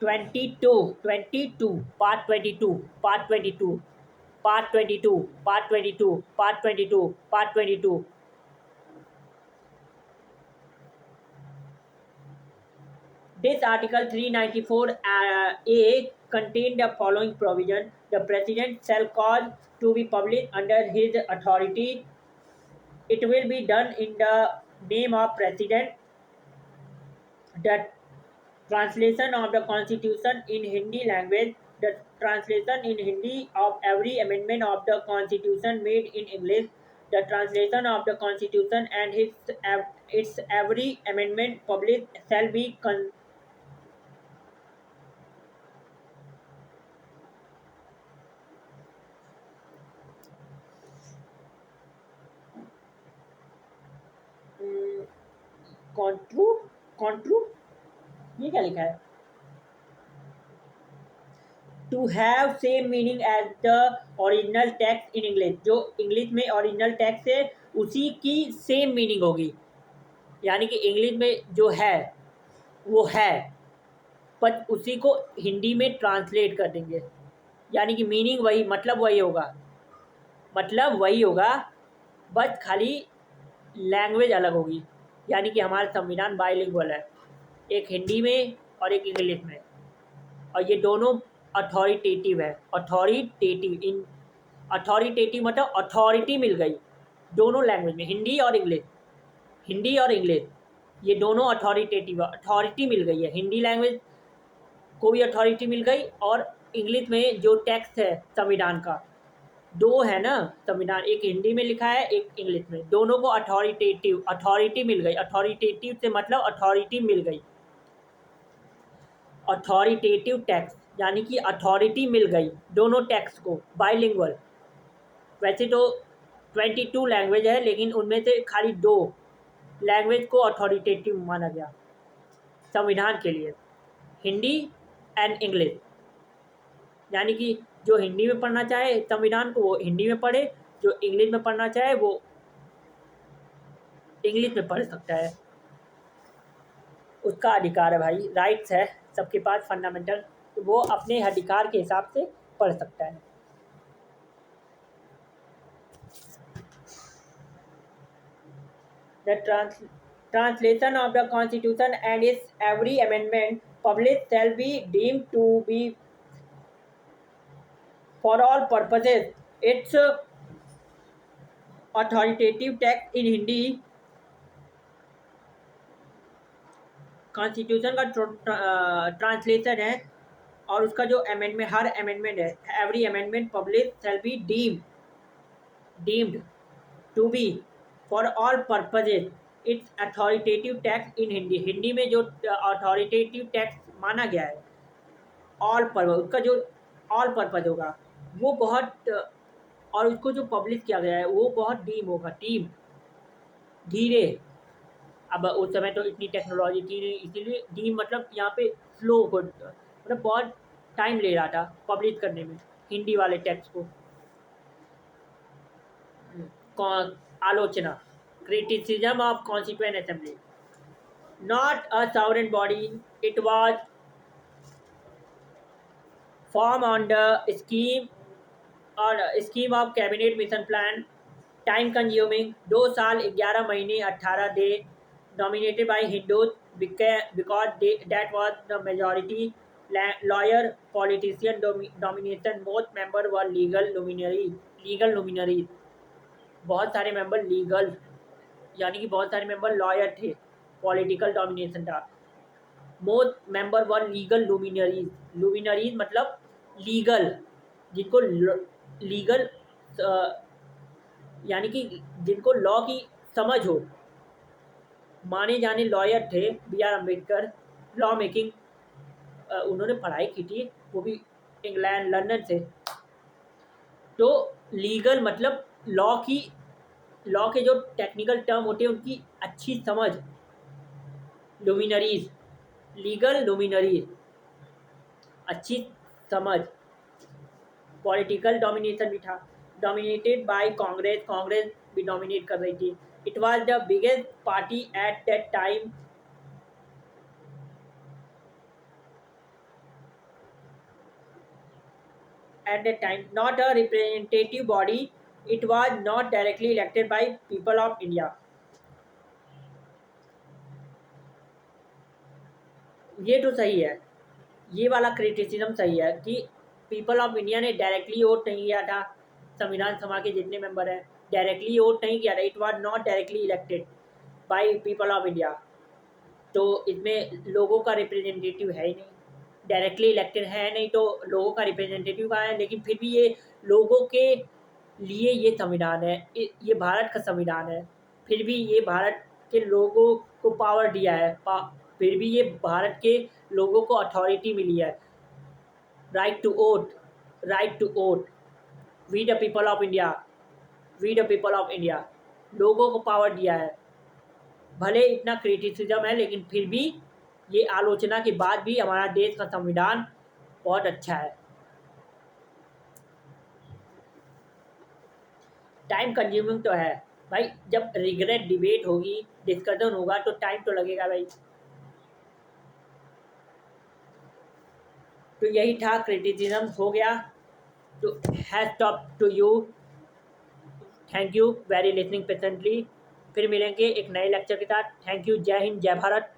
22 part 22 part 22 part 22 part 22 part 22 part 22। This Article 394A contains the following provision: the President shall cause to be published under his authority. It will be done in the name of President. The translation of the Constitution in Hindi language. The translation in Hindi of every amendment of the Constitution made in English. The translation of the Constitution and its every amendment published shall be construe, ये क्या लिखा है? To have same meaning as the original text in English, जो English में original text है उसी की same meaning होगी, यानी कि इंग्लिश में जो है वो है, पर उसी को हिंदी में ट्रांसलेट कर देंगे, यानी कि मीनिंग वही, मतलब वही होगा, मतलब वही होगा, बस खाली लैंग्वेज अलग होगी। यानी कि हमारा संविधान बाइलिंगुअल है, एक हिंदी में और एक इंग्लिश में, और ये दोनों अथॉरिटेटिव है। अथॉरिटेटिव मतलब अथॉरिटी मिल गई दोनों लैंग्वेज में, हिंदी और इंग्लिश, ये दोनों अथॉरिटेटिव, अथॉरिटी मिल गई है, हिंदी लैंग्वेज को भी अथॉरिटी मिल गई, और इंग्लिश में जो टेक्स्ट है संविधान का, दो है ना संविधान, एक हिंदी में लिखा है एक इंग्लिश में, दोनों को अथॉरिटी मिल गई। अथॉरिटेटिव से मतलब अथॉरिटी मिल गई, अथॉरिटेटिव टैक्स यानी कि अथॉरिटी मिल गई दोनों टैक्स को, बाइलिंगुअल। वैसे तो 22 लैंग्वेज है, लेकिन उनमें से खाली 2 लैंग्वेज को अथॉरिटेटिव माना गया संविधान के लिए, हिंदी एंड इंग्लिश, यानी कि जो हिंदी में पढ़ना चाहे संविधान को वो हिंदी में पढ़े, जो इंग्लिश में पढ़ना चाहे वो इंग्लिश में पढ़ सकता है, उसका अधिकार है भाई, राइट्स है सबके पास फंडामेंटल, तो वो अपने अधिकार के हिसाब से पढ़ सकता है। The translation of the Constitution and its every amendment published shall be deemed to be for all purposes its authoritative text in Hindi। Constitution का ट्रांसलेशन है और उसका जो अमेंडमेंट, हर अमेंडमेंट है, every amendment publish shall be deemed to be for all purposes its authoritative text in Hindi. Hindi में जो authoritative text माना गया है ऑल पर्पज, उसका जो ऑल पर्पज होगा वो बहुत, और उसको जो पब्लिश किया गया है वो बहुत डीम होगा, धीरे। अब उस समय तो इतनी टेक्नोलॉजी थी नहीं, इसीलिए डीम मतलब यहाँ पे स्लो को, मतलब बहुत टाइम ले रहा था पब्लिश करने में हिंदी वाले टेक्स्ट को। आलोचना, criticism of constituent assembly, not a sovereign body, it was form on the scheme of cabinet mission plan, time consuming, 2 साल 11 महीने 18 day, nominated by Hindus because that was the majority, lawyer politician domination, most members were legal luminaries, बहुत सारे member legal, यानी कि बहुत सारे member lawyer थे, political domination था। मोस्ट मेंबर वर लीगल लुमिनरीज, लुमिनरीज मतलब लीगल, जिनको लीगल यानी कि जिनको लॉ की समझ हो, माने जाने लॉयर थे B R Ambedkar, law making उन्होंने पढ़ाई की थी, वो भी इंग्लैंड लंदन से। तो लीगल मतलब लॉ के जो टेक्निकल टर्म होते हैं उनकी अच्छी समझ, लुमिनरीज, लीगल लुमिनरीज, अच्छी समझ। पॉलिटिकल डोमिनेशन भी था, डोमिनेटेड बाय कांग्रेस, कांग्रेस भी डोमिनेट कर रही थी। It was the biggest party at that time, not a representative body, it was not directly elected by people of India। ये तो सही है, ये वाला क्रिटिसिज्म सही है कि पीपल ऑफ इंडिया ने डायरेक्टली वोट नहीं किया था, संविधान सभा के जितने मेंबर हैं डायरेक्टली वोट नहीं किया था, it was not directly elected by people of India. तो इसमें लोगों का रिप्रेजेंटेटिव है ही नहीं, डायरेक्टली इलेक्टेड है नहीं, तो लोगों का रिप्रेजेंटेटिव कहाँ है। लेकिन फिर भी ये लोगों के लिए ये संविधान है, ये भारत का संविधान है, फिर भी ये भारत के लोगों को पावर दिया है, फिर भी ये भारत के लोगों को अथॉरिटी मिली है, right to vote, right to vote, we the people of India, we the people of India, लोगों को पावर दिया है। भले इतना क्रिटिसिज्म है लेकिन फिर भी ये आलोचना के बाद भी हमारा देश का संविधान बहुत अच्छा है। टाइम कंज्यूमिंग तो है भाई, जब रिग्रेट डिबेट होगी, डिस्कशन होगा तो टाइम तो लगेगा भाई। तो यही था, क्रिटिसिज्म हो गया, तो hats off to you, thank you very listening patiently. फिर मिलेंगे एक नए लेक्चर के साथ। थैंक यू, जय हिंद, जय भारत।